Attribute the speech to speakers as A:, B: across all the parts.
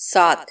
A: 7।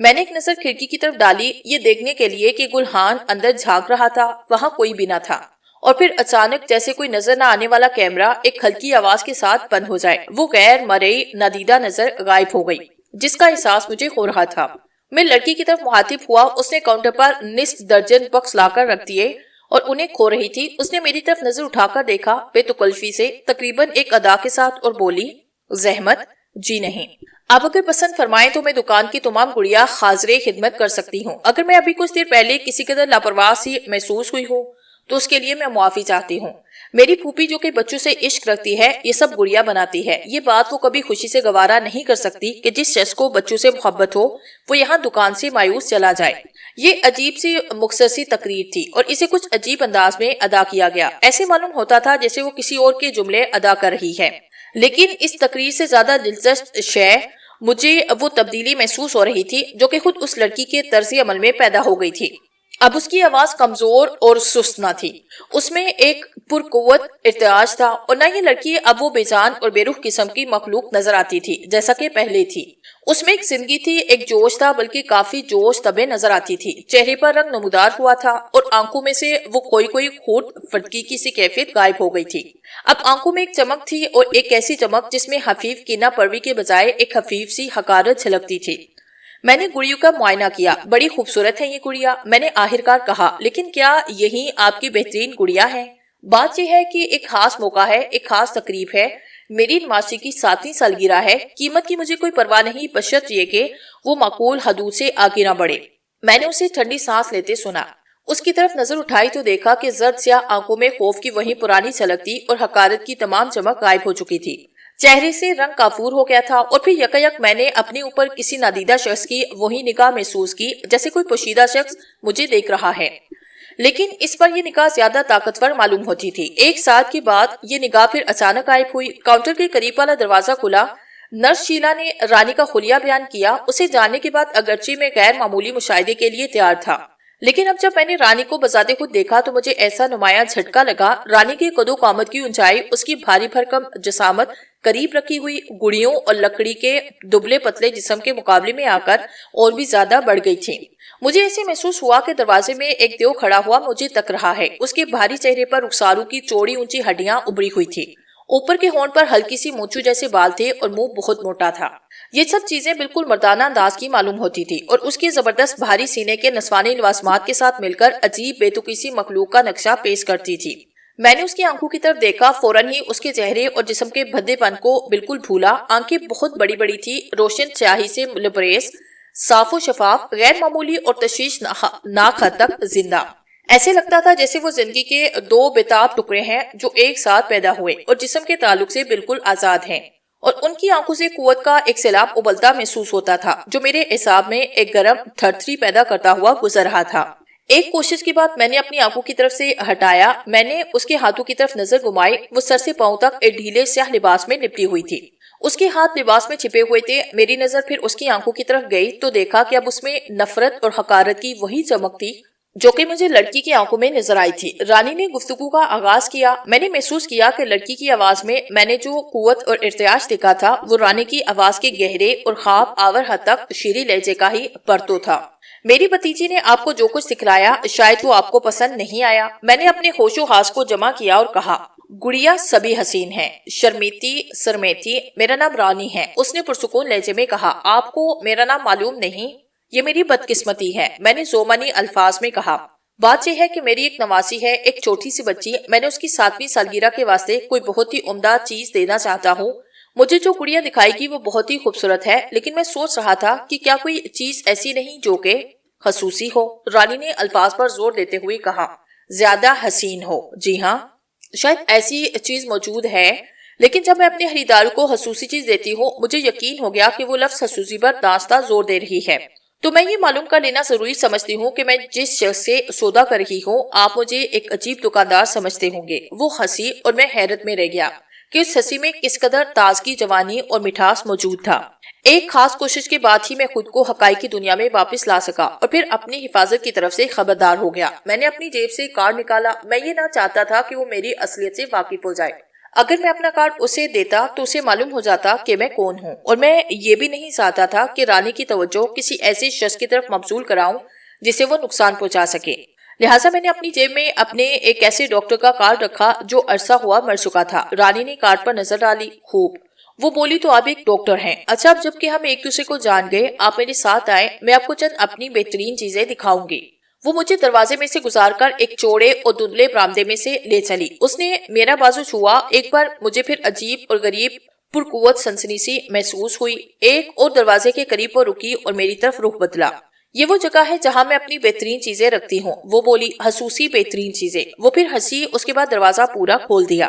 A: میں نے ایک نظر کھڑکی کی طرف ڈالی، یہ دیکھنے کے لیے کہ گلہان اندر جھانک رہا تھا، وہاں کوئی بھی نہ تھا، اور پھر اچانک جیسے کوئی نظر نہ آنے والا کیمرہ ایک ہلکی آواز کے ساتھ بند ہو جائے، وہ غیر مرئی نادیدہ نظر غائب ہو گئی، جس کا احساس مجھے ہو رہا تھا۔ میں لڑکی کی طرف مخاطب ہوا، اس نے کاؤنٹر پر نصف درجن بکس لا کر رکھ دیے اور انہیں کھو رہی تھی۔ اس نے میری طرف نظر اٹھا کر دیکھا، بے تکلفی سے، تقریباً ایک ادا کے ساتھ، اور بولی، زحمت؟ جی نہیں، آپ اگر پسند فرمائیں تو میں دکان کی تمام گڑیا حاضر خدمت کر سکتی ہوں۔ اگر میں ابھی کچھ دیر پہلے کسی قدر لاپرواہ سی محسوس ہوئی ہوں تو اس کے لیے میں معافی چاہتی ہوں۔ میری پھوپھی جو کہ بچوں سے عشق رکھتی ہے، یہ سب گڑیا بناتی ہے۔ یہ بات وہ کبھی خوشی سے گوارا نہیں کر سکتی کہ جس شخص کو بچوں سے محبت ہو وہ یہاں دکان سے مایوس چلا جائے۔ یہ عجیب سی مختصر سی تقریر تھی اور اسے کچھ عجیب انداز میں ادا کیا گیا۔ ایسے معلوم ہوتا تھا جیسے وہ کسی اور کے جملے ادا کر رہی ہے، لیکن اس تقریر سے زیادہ دلچسپ شے مجھے وہ تبدیلی محسوس ہو رہی تھی جو کہ خود اس لڑکی کے طرز عمل میں پیدا ہو گئی تھی۔ اب اس کی آواز کمزور اور سست نہ تھی، اس میں ایک پرقوت ارتعاش تھا، اور نہ یہ لڑکی اب وہ بے جان اور بے روح قسم کی مخلوق نظر آتی تھی جیسا کہ پہلے تھی۔ اس میں ایک زندگی تھی، ایک جوش تھا، بلکہ کافی جوش طبع نظر آتی تھی۔ چہرے پر رنگ نمودار ہوا تھا اور آنکھوں میں سے وہ کوئی خورد فٹکی کی سی کیفیت غائب ہو گئی تھی۔ اب آنکھوں میں ایک چمک تھی، اور ایک ایسی چمک جس میں حفیف کینہ پروی کے بجائے ایک خفیف سی حقارت جھلکتی تھی۔ میں نے گڑیوں کا معائنہ کیا۔ بڑی خوبصورت ہے یہ گڑیا، میں نے آخرکار کہا، لیکن کیا یہی آپ کی بہترین گڑیا ہے؟ بات یہ ہے کہ ایک خاص موقع ہے، ایک خاص تقریب ہے، میری نماسی کی 7ویں سالگرہ ہے، قیمت کی مجھے کوئی پرواہ نہیں، بشرط یہ کہ وہ معقول حدود سے آگے نہ بڑھے۔ میں نے اسے ٹھنڈی سانس لیتے سنا۔ اس کی طرف نظر اٹھائی تو دیکھا کہ زرد سیاہ آنکھوں میں خوف کی وہی پرانی چھلک تھی اور حقارت کی تمام چمک غائب ہو چکی تھی۔ چہرے سے رنگ کافور ہو گیا تھا، اور پھر یکایک میں نے اپنے اوپر کسی نادیدہ شخص کی وہی نگاہ محسوس کی جیسے کوئی پوشیدہ شخص مجھے دیکھ رہا ہے، لیکن اس پر یہ نگاہ زیادہ طاقتور معلوم ہوتی تھی۔ ایک ساتھ کے بعد یہ نگاہ پھر اچانک غائب ہوئی۔ کاؤنٹر کے قریب والا دروازہ کھلا، نرس شیلا نے رانی کا خلیہ بیان کیا۔ اسے جاننے کے بعد اگرچہ میں غیر معمولی مشاہدے کے لیے تیار تھا، لیکن اب جب میں نے رانی کو بذات خود دیکھا تو مجھے ایسا نمایاں جھٹکا لگا۔ رانی کے قد و قامت کی اونچائی، اس کی بھاری بھرکم جسامت، قریب رکھی ہوئی گڑیوں اور لکڑی کے دبلے پتلے جسم کے مقابلے میں آ کر اور بھی زیادہ بڑھ گئی تھی۔ مجھے ایسے محسوس ہوا کہ دروازے میں ایک دیو کھڑا ہوا مجھے تک رہا ہے۔ اس کے بھاری چہرے پر رخساروں کی چوڑی اونچی ہڈیاں ابری ہوئی تھی، اوپر کے ہونٹ پر ہلکی سی مونچھو جیسے بال تھے، اور منہ بہت موٹا تھا۔ یہ سب چیزیں بالکل مردانہ انداز کی معلوم ہوتی تھی، اور اس کے زبردست بھاری سینے کے نسوانی لوازمات کے ساتھ مل کر عجیب بے تکی سی مخلوق کا نقشہ پیش کرتی تھی۔ میں نے اس کی آنکھوں کی طرف دیکھا، فوراً ہی اس کے چہرے اور جسم کے بھدے پن کو بالکل بھولا۔ آنکھیں بہت بڑی بڑی تھی، روشن سیاہی سے لبریز، صاف و شفاف، غیر معمولی اور تشویشناک حد تک زندہ۔ ایسے لگتا تھا جیسے وہ زندگی کے دو بےتاب ٹکڑے ہیں جو ایک ساتھ پیدا ہوئے اور جسم کے تعلق سے بالکل آزاد ہیں، اور ان کی آنکھوں سے قوت کا ایک سیلاب ابلتا محسوس ہوتا تھا جو میرے اعصاب میں ایک گرم تھرتھری پیدا کرتا ہوا گزر رہا تھا۔ ایک کوشش کے بعد میں نے اپنی آنکھوں کی طرف سے ہٹایا، میں نے اس کے ہاتھوں کی طرف نظر گھمائی۔ وہ سر سے پاؤں تک ایک ڈھیلے سیاہ لباس میں لپٹی ہوئی تھی، اس کے ہاتھ لباس میں چھپے ہوئے تھے۔ میری نظر پھر اس کی آنکھوں کی طرف گئی تو دیکھا کہ اب اس میں نفرت اور حقارت کی وہی چمک تھی جو کہ مجھے لڑکی کی آنکھوں میں نظر آئی تھی۔ رانی نے گفتگو کا آغاز کیا۔ میں نے محسوس کیا کہ لڑکی کی آواز میں نے جو قوت اور ارتعاش دیکھا تھا وہ رانی کی آواز کے گہرے اور خواب آور حد تک شیریں لہجے کا ہی پرتو تھا۔ میری بھتیجی نے آپ کو جو کچھ سکھلایا شاید وہ آپ کو پسند نہیں آیا۔ میں نے اپنے ہوش و حواس کو جمع کیا اور کہا، گڑیا سبھی حسین ہے، شرمیتی سرمیتی، میرا نام رانی ہے۔ اس نے پرسکون لہجے میں کہا، آپ کو میرا نام معلوم نہیں؟ یہ میری بدقسمتی ہے، میں نے ذومعنی الفاظ میں کہا۔ بات یہ ہے کہ میری ایک نواسی ہے، ایک چھوٹی سی بچی، میں نے اس کی 7ویں سالگرہ کے واسطے کوئی بہت ہی عمدہ چیز دینا چاہتا ہوں۔ مجھے جو گڑیا دکھائی گی وہ بہت ہی خوبصورت ہے، لیکن میں سوچ رہا تھا کہ کیا کوئی چیز ایسی نہیں جو کہ خصوصی ہو۔ رانی نے الفاظ پر زور دیتے ہوئے کہا، زیادہ حسین ہو۔ جی ہاں، شاید ایسی چیز موجود ہے، لیکن جب میں اپنے خریداروں کو خصوصی چیز دیتی ہوں مجھے یقین ہو گیا کہ وہ لفظ خصوصی پر دانستہ زور دے رہی ہے، تو میں یہ معلوم کر لینا ضروری سمجھتی ہوں کہ میں جس شخص سے سودا کر رہی ہوں آپ مجھے ایک عجیب دکاندار سمجھتے ہوں گے۔ وہ ہنسی اور میں حیرت میں رہ گیا کہ اس ہنسی میں کس قدر تازگی، جوانی اور مٹھاس موجود تھا۔ ایک خاص کوشش کے بعد ہی میں خود کو حقائق کی دنیا میں واپس لا سکا اور پھر اپنی حفاظت کی طرف سے خبردار ہو گیا۔ میں نے اپنی جیب سے کارڈ نکالا، میں یہ نہ چاہتا تھا کہ وہ میری اصلیت سے واقف ہو جائے۔ اگر میں اپنا کارڈ اسے دیتا تو اسے معلوم ہو جاتا کہ میں کون ہوں، اور میں یہ بھی نہیں چاہتا تھا کہ رانی کی توجہ کسی ایسے شخص کی طرف مبذول کراؤں جسے وہ نقصان پہنچا سکے۔ لہٰذا میں نے اپنی جیب میں اپنے ایک ایسے ڈاکٹر کا کارڈ رکھا جو عرصہ ہوا مر چکا تھا۔ رانی نے کارڈ پر نظر ڈالی۔ خوب، وہ بولی، تو آپ ایک ڈاکٹر ہیں۔ اچھا، اب جبکہ ہم ایک دوسرے کو جان گئے، آپ میرے ساتھ آئے، میں آپ کو چند اپنی بہترین چیزیں دکھاؤں گی۔ وہ مجھے دروازے میں سے گزار کر ایک چوڑے اور دھندلے برآمدے میں سے لے چلی۔ اس نے میرا بازو چھوا۔ ایک بار مجھے پھر عجیب اور غریب پرقوت سنسنی سی محسوس ہوئی۔ ایک اور دروازے کے قریب وہ رکی اور میری طرف رخ بدلا۔ یہ وہ جگہ ہے جہاں میں اپنی بہترین چیزیں رکھتی ہوں، وہ بولی، خصوصی بہترین چیزیں۔ وہ پھر ہنسی، اس کے بعد دروازہ پورا کھول دیا۔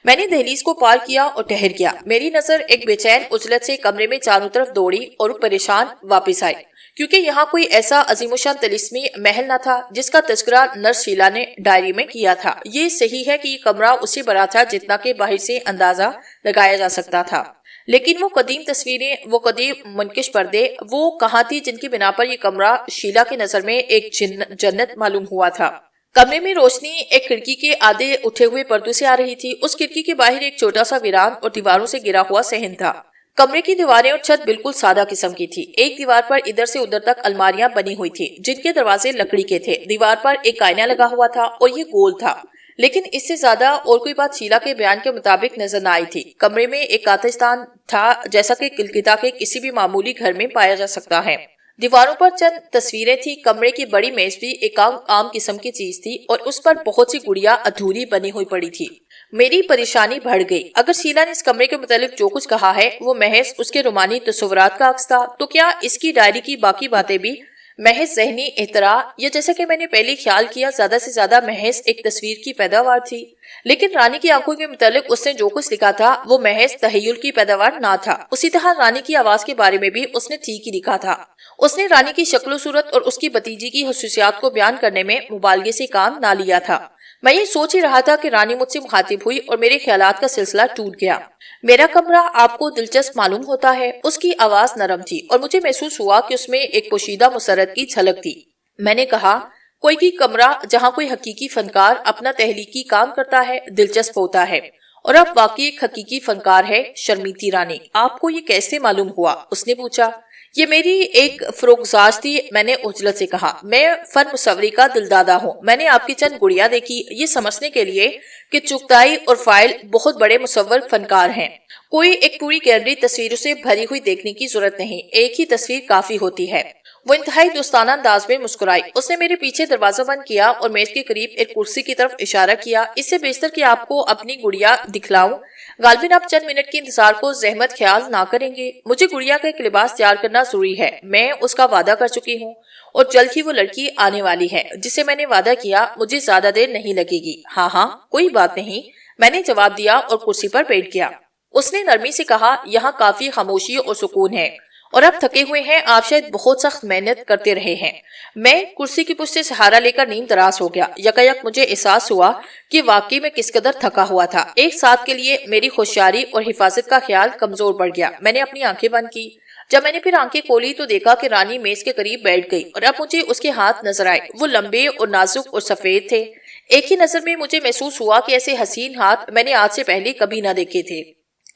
A: میں نے دہلیز کو پار کیا اور ٹھہر گیا۔ میری نظر ایک بے چین عجلت سے کمرے میں چاروں طرف دوڑی اور پریشان واپس آئی، کیونکہ یہاں کوئی ایسا عظیم الشان طلسمی محل نہ تھا جس کا تذکرہ نرس شیلا نے ڈائری میں کیا تھا۔ یہ صحیح ہے کہ یہ کمرہ اس سے بڑا تھا جتنا کہ باہر سے اندازہ لگایا جا سکتا تھا، لیکن وہ قدیم تصویریں، وہ قدیم منقش پردے، وہ کہاں تھی جن کی بنا پر یہ کمرہ شیلا کی نظر میں ایک جنت معلوم ہوا تھا۔ کمرے میں روشنی ایک کھڑکی کے آدھے اٹھے ہوئے پردوں سے آ رہی تھی۔ اس کھڑکی کے باہر ایک چھوٹا سا ویران اور دیواروں سے گرا ہوا صحن تھا۔ کمرے کی دیواریں اور چھت بالکل سادہ قسم کی تھی۔ ایک دیوار پر ادھر سے ادھر تک الماریاں بنی ہوئی تھی جن کے دروازے لکڑی کے تھے۔ دیوار پر ایک آئینہ لگا ہوا تھا اور یہ گول تھا، لیکن اس سے زیادہ اور کوئی بات شیلا کے بیان کے مطابق نظر نہ آئی تھی۔ کمرے میں ایک آتش دان تھا جیسا کہ کلکتہ کے کسی بھی معمولی گھر میں پایا جا سکتا ہے۔ دیواروں پر چند تصویریں تھی۔ کمرے کی بڑی میز بھی ایک عام قسم کی چیز تھی اور اس پر بہت سی گڑیاں ادھوری بنی ہوئی پڑی تھی۔ میری پریشانی بڑھ گئی۔ اگر شیلا نے اس کمرے کے متعلق جو کچھ کہا ہے وہ محض اس کے رومانی تصورات کا عکس تھا، تو کیا اس کی ڈائری کی باقی باتیں بھی محض ذہنی اختراع یا جیسا کہ میں نے پہلے خیال کیا زیادہ سے زیادہ محض ایک تصویر کی پیداوار تھی؟ لیکن رانی کی آنکھوں کے متعلق اس نے جو کچھ لکھا تھا وہ محض تخیل کی پیداوار نہ تھا۔ اسی طرح رانی کی آواز کے بارے میں بھی اس نے ٹھیک ہی لکھا تھا۔ اس نے رانی کی شکل و صورت اور اس کی بھتیجی کی خصوصیات کو بیان کرنے میں مبالغے سے کام نہ لیا تھا۔ میں یہ سوچ ہی رہا تھا کہ رانی مجھ سے مخاطب ہوئی اور میرے خیالات کا سلسلہ ٹوٹ گیا۔ میرا کمرہ آپ کو دلچسپ معلوم ہوتا ہے؟ اس کی آواز نرم تھی اور مجھے محسوس ہوا کہ اس میں ایک پوشیدہ مسرت کی جھلک تھی۔ میں نے کہا، کوئی بھی کمرہ جہاں کوئی حقیقی فنکار اپنا تخلیقی کام کرتا ہے دلچسپ ہوتا ہے، اور اب واقعی ایک حقیقی فنکار ہے۔ شرمیتی رانی، آپ کو یہ کیسے معلوم ہوا؟ اس نے پوچھا۔ یہ میری ایک فروغزاش تھی، میں نے عجلت سے کہا۔ میں فن مصوری کا دلدادہ ہوں۔ میں نے آپ کی چند گڑیاں دیکھی یہ سمجھنے کے لیے کہ چغتائی اور فائل بہت بڑے مصور فنکار ہیں۔ کوئی ایک پوری گیلری تصویروں سے بھری ہوئی دیکھنے کی ضرورت نہیں، ایک ہی تصویر کافی ہوتی ہے۔ وہ انتہائی دوستانہ انداز میں مسکرائی۔ اس نے میرے پیچھے دروازہ بند کیا اور میز کے قریب ایک کرسی کی طرف اشارہ کیا۔ اس سے بیشتر کہ آپ کو اپنی گڑیا دکھلاؤں، غالباً آپ چند منٹ کے انتظار کو زحمت خیال نہ کریں گے۔ مجھے گڑیا کا ایک لباس تیار کرنا ضروری ہے، میں اس کا وعدہ کر چکی ہوں، اور جلد ہی وہ لڑکی آنے والی ہے جسے میں نے وعدہ کیا مجھے زیادہ دیر نہیں لگے گی۔ ہاں ہاں، کوئی بات نہیں، میں نے جواب دیا اور کرسی پر بیٹھ گیا۔ اس نے نرمی سے کہا، یہاں کافی خاموشی اور سکون ہے، اور اب تھکے ہوئے ہیں، آپ شاید بہت سخت محنت کرتے رہے ہیں۔ میں کرسی کی پشت سے سہارا لے کر نیم دراز ہو گیا۔ یکایک مجھے احساس ہوا کہ واقعی میں کس قدر تھکا ہوا تھا۔ ایک ساتھ کے لیے میری ہوشیاری اور حفاظت کا خیال کمزور پڑ گیا۔ میں نے اپنی آنکھیں بند کی۔ جب میں نے پھر آنکھیں کھولی تو دیکھا کہ رانی میز کے قریب بیٹھ گئی، اور اب مجھے اس کے ہاتھ نظر آئے۔ وہ لمبے اور نازک اور سفید تھے۔ ایک ہی نظر میں مجھے محسوس ہوا کہ ایسے حسین ہاتھ میں نے آج سے پہلے کبھی نہ دیکھے تھے۔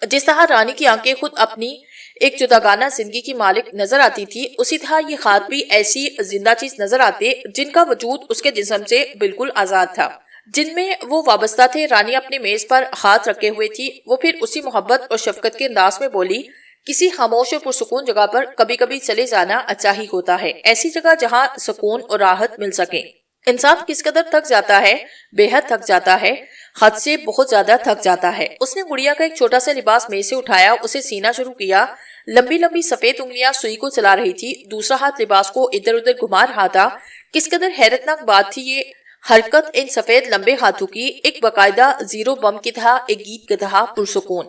A: جس طرح رانی کی آنکھیں خود اپنی ایک جداگانہ زندگی کی مالک نظر آتی تھی، اسی طرح یہ ہاتھ بھی ایسی زندہ چیز نظر آتے جن کا وجود اس کے جسم سے بالکل آزاد تھا، جن میں وہ وابستہ تھے۔ رانی اپنے میز پر ہاتھ رکھے ہوئے تھی۔ وہ پھر اسی محبت اور شفقت کے انداز میں بولی، کسی خاموش اور پرسکون جگہ پر کبھی کبھی چلے جانا اچھا ہی ہوتا ہے، ایسی جگہ جہاں سکون اور راحت مل سکے۔ انسان کس قدر تھک جاتا ہے، بے حد تھک جاتا ہے، حد سے بہت زیادہ تھک جاتا ہے۔ اس نے گڑیا کا ایک چھوٹا سا لباس میز سے اٹھایا، اسے سینا شروع کیا۔ لمبی لمبی سفید انگلیاں سوئی کو چلا رہی تھی، دوسرا ہاتھ لباس کو ادھر ادھر گھما رہا تھا۔ کس قدر حیرتناک بات تھی یہ حرکت ان سفید لمبے ہاتھوں کی، ایک باقاعدہ زیرو بم کی طرح، ایک گیت کی طرح پرسکون۔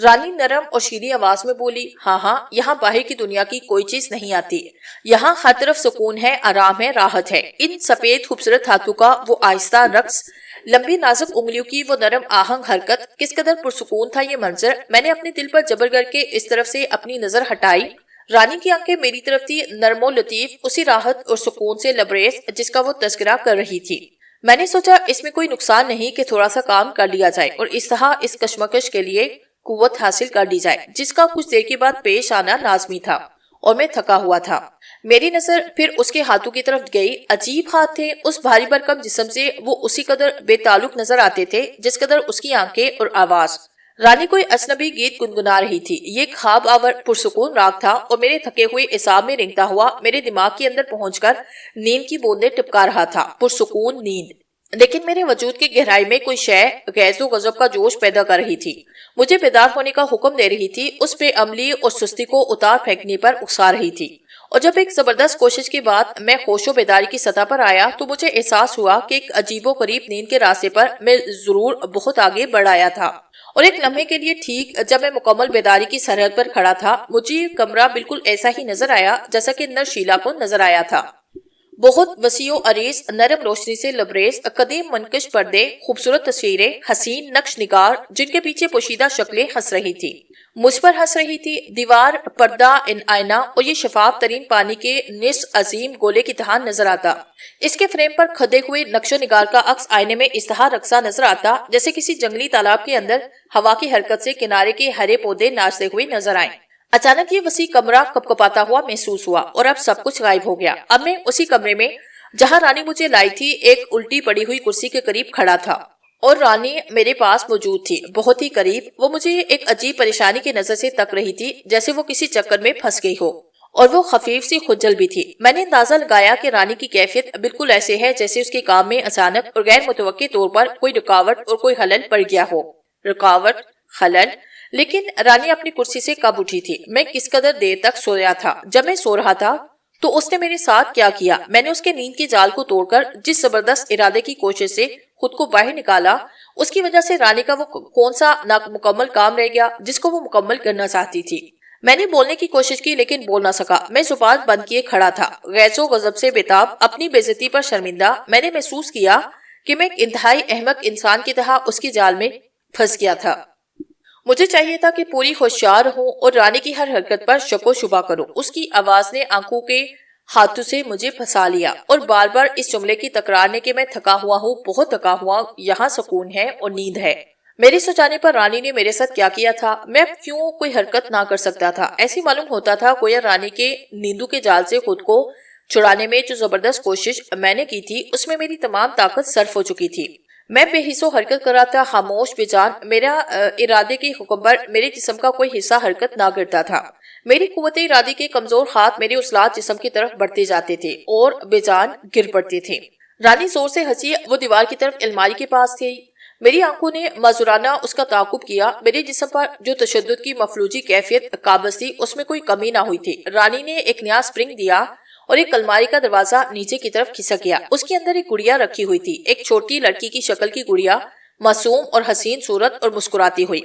A: رانی نرم اور شیریں آواز میں بولی، ہاں ہاں، یہاں باہر کی دنیا کی کوئی چیز نہیں آتی، یہاں ہر طرف سکون ہے، آرام ہے، راحت ہے۔ ان سفید خوبصورت ہاتھوں کا وہ آہستہ رقص، لمبی نازک انگلیوں کی وہ نرم آہنگ حرکت، کس قدر پرسکون تھا یہ منظر۔ میں نے اپنے دل پر جبر کر کے اس طرف سے اپنی نظر ہٹائی۔ رانی کی آنکھیں میری طرف تھی، نرم و لطیف، اسی راحت اور سکون سے لبریز جس کا وہ تذکرہ کر رہی تھی۔ میں نے سوچا اس میں کوئی نقصان نہیں کہ تھوڑا سا کام کر لیا جائے اور اس طرح اس کشمکش کے لیے قوت حاصل کر لی جائے، جس کا کچھ دیر کے بعد پیش آنا لازمی تھا اور میں تھکا ہوا تھا۔ میری نظر پھر اس کے ہاتھوں کی طرف گئی۔ عجیب ہاتھ تھے، اس بھاری بھرکم جسم سے وہ اسی قدر بے تعلق نظر آتے تھے جس قدر اس کی آنکھیں اور آواز۔ رانی کوئی اجنبی گیت گنگنا رہی تھی۔ یہ خواب آور پرسکون راگ تھا اور میرے تھکے ہوئے اعصاب میں رنگتا ہوا میرے دماغ کے اندر پہنچ کر نیند کی بوندیں ٹپکا رہا تھا، پرسکون نیند۔ لیکن میرے وجود کی گہرائی میں کوئی شے غیظ و غضب کا جوش پیدا کر رہی تھی، مجھے بیدار ہونے کا حکم دے رہی تھی، اس بے عملی اور سستی کو اتار پھینکنے پر اکسا رہی تھی۔ اور جب ایک زبردست کوشش کے بعد میں ہوش و بیداری کی سطح پر آیا تو مجھے احساس ہوا کہ ایک عجیب و غریب نیند کے راستے پر میں ضرور بہت آگے بڑھ آیا تھا۔ اور ایک لمحے کے لیے ٹھیک جب میں مکمل بیداری کی سرحد پر کھڑا تھا، مجھے یہ کمرہ بالکل ایسا ہی نظر آیا جیسا کہ نر شیلا کو نظر آیا تھا۔ بہت وسیع و عریض، نرم روشنی سے لبریز، قدیم منقش پردے، خوبصورت تصویریں، حسین نقش نگار جن کے پیچھے پوشیدہ شکلیں ہنس رہی تھی، مجھ پر ہنس رہی تھی۔ دیوار، پردہ، آئینہ اور یہ شفاف ترین پانی کے نصف عظیم گولے کی طرح نظر آتا۔ اس کے فریم پر کھدے ہوئے نقش و نگار کا عکس آئینے میں اس طرح رقصا نظر آتا جیسے کسی جنگلی تالاب کے اندر ہوا کی حرکت سے کنارے کے ہرے پودے ناچتے ہوئے نظر آئیں۔ اچانک یہ وسیع کمرہ کپکپاتا ہوا محسوس ہوا اور اب سب کچھ غائب ہو گیا۔ اب میں اسی کمرے میں جہاں رانی مجھے لائی تھی ایک الٹی پڑی ہوئی کرسی کے قریب کھڑا تھا اور رانی میرے پاس موجود تھی، بہت ہی قریب۔ وہ مجھے ایک عجیب پریشانی کی نظر سے تک رہی تھی جیسے وہ کسی چکر میں پھنس گئی ہو، اور وہ خفیف سی خجل بھی تھی۔ میں نے اندازہ لگایا کہ رانی کی کیفیت بالکل ایسے ہے جیسے اس کے کام میں اچانک اور غیر متوقع طور پر کوئی رکاوٹ اور کوئی خلل پڑ گیا ہو۔ رکاوٹ، خلل؟ لیکن رانی اپنی کرسی سے کب اٹھی تھی؟ میں کس قدر دیر تک سویا تھا؟ جب میں سو رہا تھا تو اس نے میرے ساتھ کیا کیا؟ میں نے اس کے نیند کے جال کو توڑ کر جس زبردست ارادے کی کوشش سے خود کو باہر نکالا، اس کی وجہ سے رانی کا وہ کون سا نامکمل کام رہ گیا جس کو وہ مکمل کرنا چاہتی تھی؟ میں نے بولنے کی کوشش کی لیکن بول نہ سکا۔ میں زبان بند کیے کھڑا تھا، غیظ و غضب سے بےتاب، اپنی بے عزتی پر شرمندہ۔ میں نے محسوس کیا کہ میں ایک انتہائی احمق انسان کی طرح اس کی جال میں پھنس گیا تھا۔ مجھے چاہیے تھا کہ پوری ہوشیار ہوں اور رانی کی ہر حرکت پر شک و شبہ کروں۔ اس کی آواز نے آنکھوں کے ہاتھوں سے مجھے پھنسا لیا اور بار بار اس جملے کی تکرار نے کہ میں تھکا ہوا ہوں، بہت تھکا ہوا، یہاں سکون ہے اور نیند ہے۔ میرے سوچانے پر رانی نے میرے ساتھ کیا کیا تھا؟ میں اب کیوں کوئی حرکت نہ کر سکتا تھا؟ ایسی معلوم ہوتا تھا گویا رانی کے نیندوں کے جال سے خود کو چھڑانے میں جو زبردست کوشش میں نے کی تھی اس میں میری تمام طاقت صرف ہو چکی تھی۔ میں بے حس و حرکت کر رہا تھا، خاموش، بے جان۔ میرا ارادے کے حکم پر میرے جسم کا کوئی حصہ حرکت نہ کرتا تھا۔ میری قوت ارادے کے کمزور ہاتھ میرے اصلاحات جسم کی طرف بڑھتے جاتے تھے اور بے جان گر پڑتے تھے۔ رانی زور سے ہنسی، وہ دیوار کی طرف الماری کے پاس تھی۔ میری آنکھوں نے معذورانہ اس کا تعاقب کیا۔ میرے جسم پر جو تشدد کی مفلوجی کیفیت قابض تھی اس میں کوئی کمی نہ ہوئی تھی۔ رانی نے ایک نیا سپرنگ دیا اور ایک الماری کا دروازہ نیچے کی طرف کھسک گیا۔ اس کے اندر ایک گڑیا رکھی ہوئی تھی، ایک چھوٹی لڑکی کی شکل کی گڑیا، معصوم اور حسین صورت اور مسکراتی ہوئی۔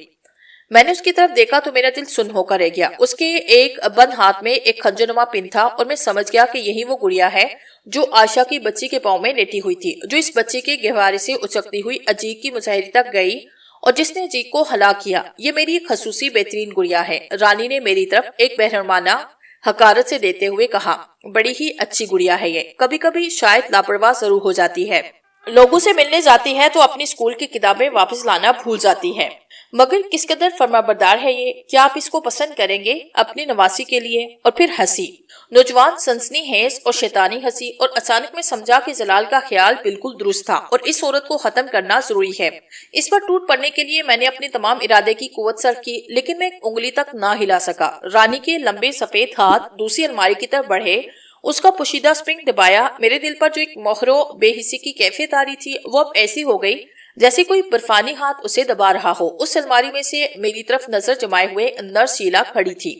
A: میں نے اس کی طرف دیکھا تو میرا دل سن ہو کر رہ گیا۔ اس کے ایک بند ہاتھ میں ایک خنجر نما پن تھا اور میں سمجھ گیا کہ یہی وہ گڑیا ہے جو عائشہ کی بچی کے پاؤں میں لیٹی ہوئی تھی، جو اس بچے کے گہوارے سے اچکتی ہوئی عجیب کی مظاہری تک گئی اور جس نے عجیب کو ہلاک کیا۔ یہ میری ایک خصوصی بہترین گڑیا ہے، رانی نے میری طرف ایک بہرمانہ حقارت سے دیتے ہوئے کہا۔ بڑی ہی اچھی گڑیا ہے یہ، کبھی کبھی شاید لاپرواہ ضرور ہو جاتی ہے، لوگوں سے ملنے جاتی ہے تو اپنی اسکول کی کتابیں واپس لانا بھول جاتی ہے، مگر کس قدر فرمانبردار ہے یہ، کیا آپ اس کو پسند کریں گے اپنی نواسی کے لیے؟ اور پھر ہنسی، نوجوان سنسنی خیز اور شیطانی ہنسی، اور اچانک میں سمجھا کہ جلال کا خیال بالکل درست تھا اور اس عورت کو ختم کرنا ضروری ہے۔ اس پر ٹوٹ پڑنے کے لیے میں نے اپنے تمام ارادے کی قوت صرف کی، لیکن میں ایک انگلی تک نہ ہلا سکا۔ رانی کے لمبے سفید ہاتھ دوسری الماری کی طرف بڑھے، اس کا پوشیدہ سپرنگ دبایا۔ میرے دل پر جو ایک مہر و بے حسی کی کیفیت آ رہی تھی وہ اب ایسی ہو گئی جیسے کوئی برفانی ہاتھ اسے دبا رہا ہو۔ اس الماری میں سے میری طرف نظر جمائے ہوئے نرس شیلا کھڑی تھی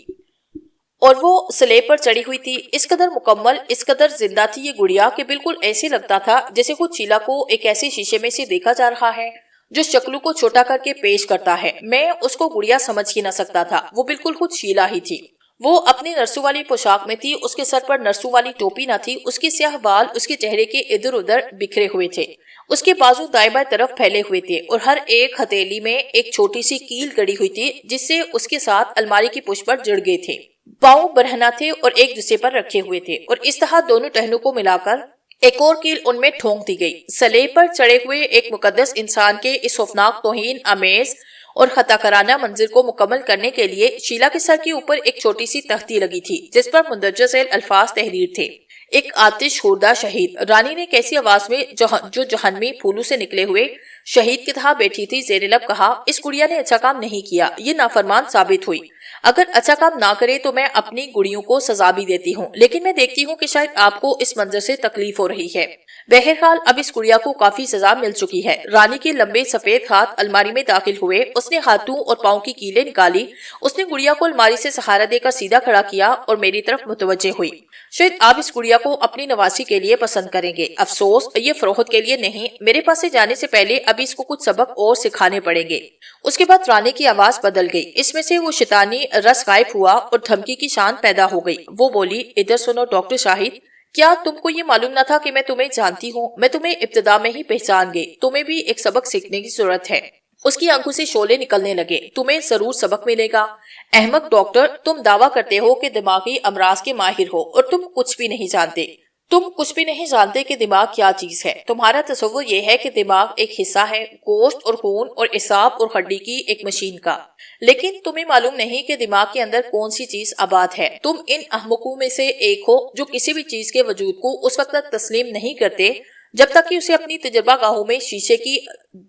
A: اور وہ سلیب پر چڑھی ہوئی تھی۔ اس قدر مکمل، اس قدر زندہ تھی یہ گڑیا کہ بالکل ایسے لگتا تھا جیسے خود شیلا کو ایک ایسے شیشے میں سے دیکھا جا رہا ہے جو شکلوں کو چھوٹا کر کے پیش کرتا ہے۔ میں اس کو گڑیا سمجھ ہی نہ سکتا تھا، وہ بالکل خود شیلا ہی تھی۔ وہ اپنی نرسوں والی پوشاک میں تھی، اس کے سر پر نرسوں والی ٹوپی نہ تھی، اس کے سیاہ بال اس کے چہرے کے ادھر ادھر بکھرے ہوئے تھے، اس کے بازو دائیں بائیں طرف پھیلے ہوئے تھے اور ہر ایک ہتھیلی میں ایک چھوٹی سی کیل گڑی ہوئی تھی جس سے اس کے ساتھ الماری کی پشت پر جڑ گئے تھے۔ پاؤں برہنہ تھے اور ایک دوسرے پر رکھے ہوئے تھے اور اس طرح دونوں ٹہنوں کو ملا کر ایک اور کیل ان میں ٹھونک دی گئی۔ سلیب پر چڑھے ہوئے ایک مقدس انسان کے اس خوفناک توہین آمیز اور خطا کارانہ منظر کو مکمل کرنے کے لیے شیلا کے سر کے اوپر ایک چھوٹی سی تختی لگی تھی جس پر مندرجہ ذیل الفاظ تحریر تھے: ایک آتش خوردہ شہید۔ رانی نے کیسی آواز میں جو جہنمی پھولوں سے نکلے ہوئے شہید کی طرح بیٹھی تھی زیر لب کہا، اس گڑیا نے اچھا کام نہیں کیا، یہ نافرمان ثابت ہوئی۔ اگر اچھا کام نہ کرے تو میں اپنی گڑیوں کو سزا بھی دیتی ہوں، لیکن میں دیکھتی ہوں کہ شاید آپ کو اس منظر سے تکلیف ہو رہی ہے۔ بہرحال اب اس گڑیا کو کافی سزا مل چکی ہے۔ رانی کے لمبے سفید ہاتھ الماری میں داخل ہوئے، اس نے ہاتھوں اور پاؤں کی کیلیں نکالی، اس نے گڑیا کو الماری سے سہارا دے کر سیدھا کھڑا کیا اور میری طرف متوجہ ہوئی۔ شاید آپ اس گڑیا کو اپنی نواسی کے لیے پسند کریں گے، افسوس یہ فروخت کے لیے نہیں، میرے پاس سے جانے سے پہلے ابھی اس کو کچھ سبق اور سکھانے پڑیں گے۔ اس کے بعد رانی کی آواز بدل گئی، اس میں سے وہ شیطانی رس غائب ہوا اور دھمکی کی شان پیدا ہو گئی۔ وہ بولی، ادھر سنو ڈاکٹر شاہد، کیا تم کو یہ معلوم نہ تھا کہ میں تمہیں جانتی ہوں؟ میں تمہیں ابتدا میں ہی پہچان گئی، تمہیں بھی ایک سبق سیکھنے کی ضرورت ہے۔ اس کی آنکھوں سے شعلے نکلنے لگے، تمہیں ضرور سبق ملے گا۔ احمق ڈاکٹر، تم دعویٰ کرتے ہو کہ دماغی امراض کے ماہر ہو اور تم کچھ بھی نہیں جانتے۔ تم کچھ بھی نہیں جانتے کہ دماغ کیا چیز ہے۔ تمہارا تصور یہ ہے کہ دماغ ایک حصہ ہے، گوشت اور خون اور اعصاب اور ہڈی کی ایک مشین کا، لیکن تمہیں معلوم نہیں کہ دماغ کے اندر کون سی چیز آباد ہے۔ تم ان احمقوں میں سے ایک ہو جو کسی بھی چیز کے وجود کو اس وقت تک تسلیم نہیں کرتے جب تک کہ اسے اپنی تجربہ گاہوں میں شیشے کی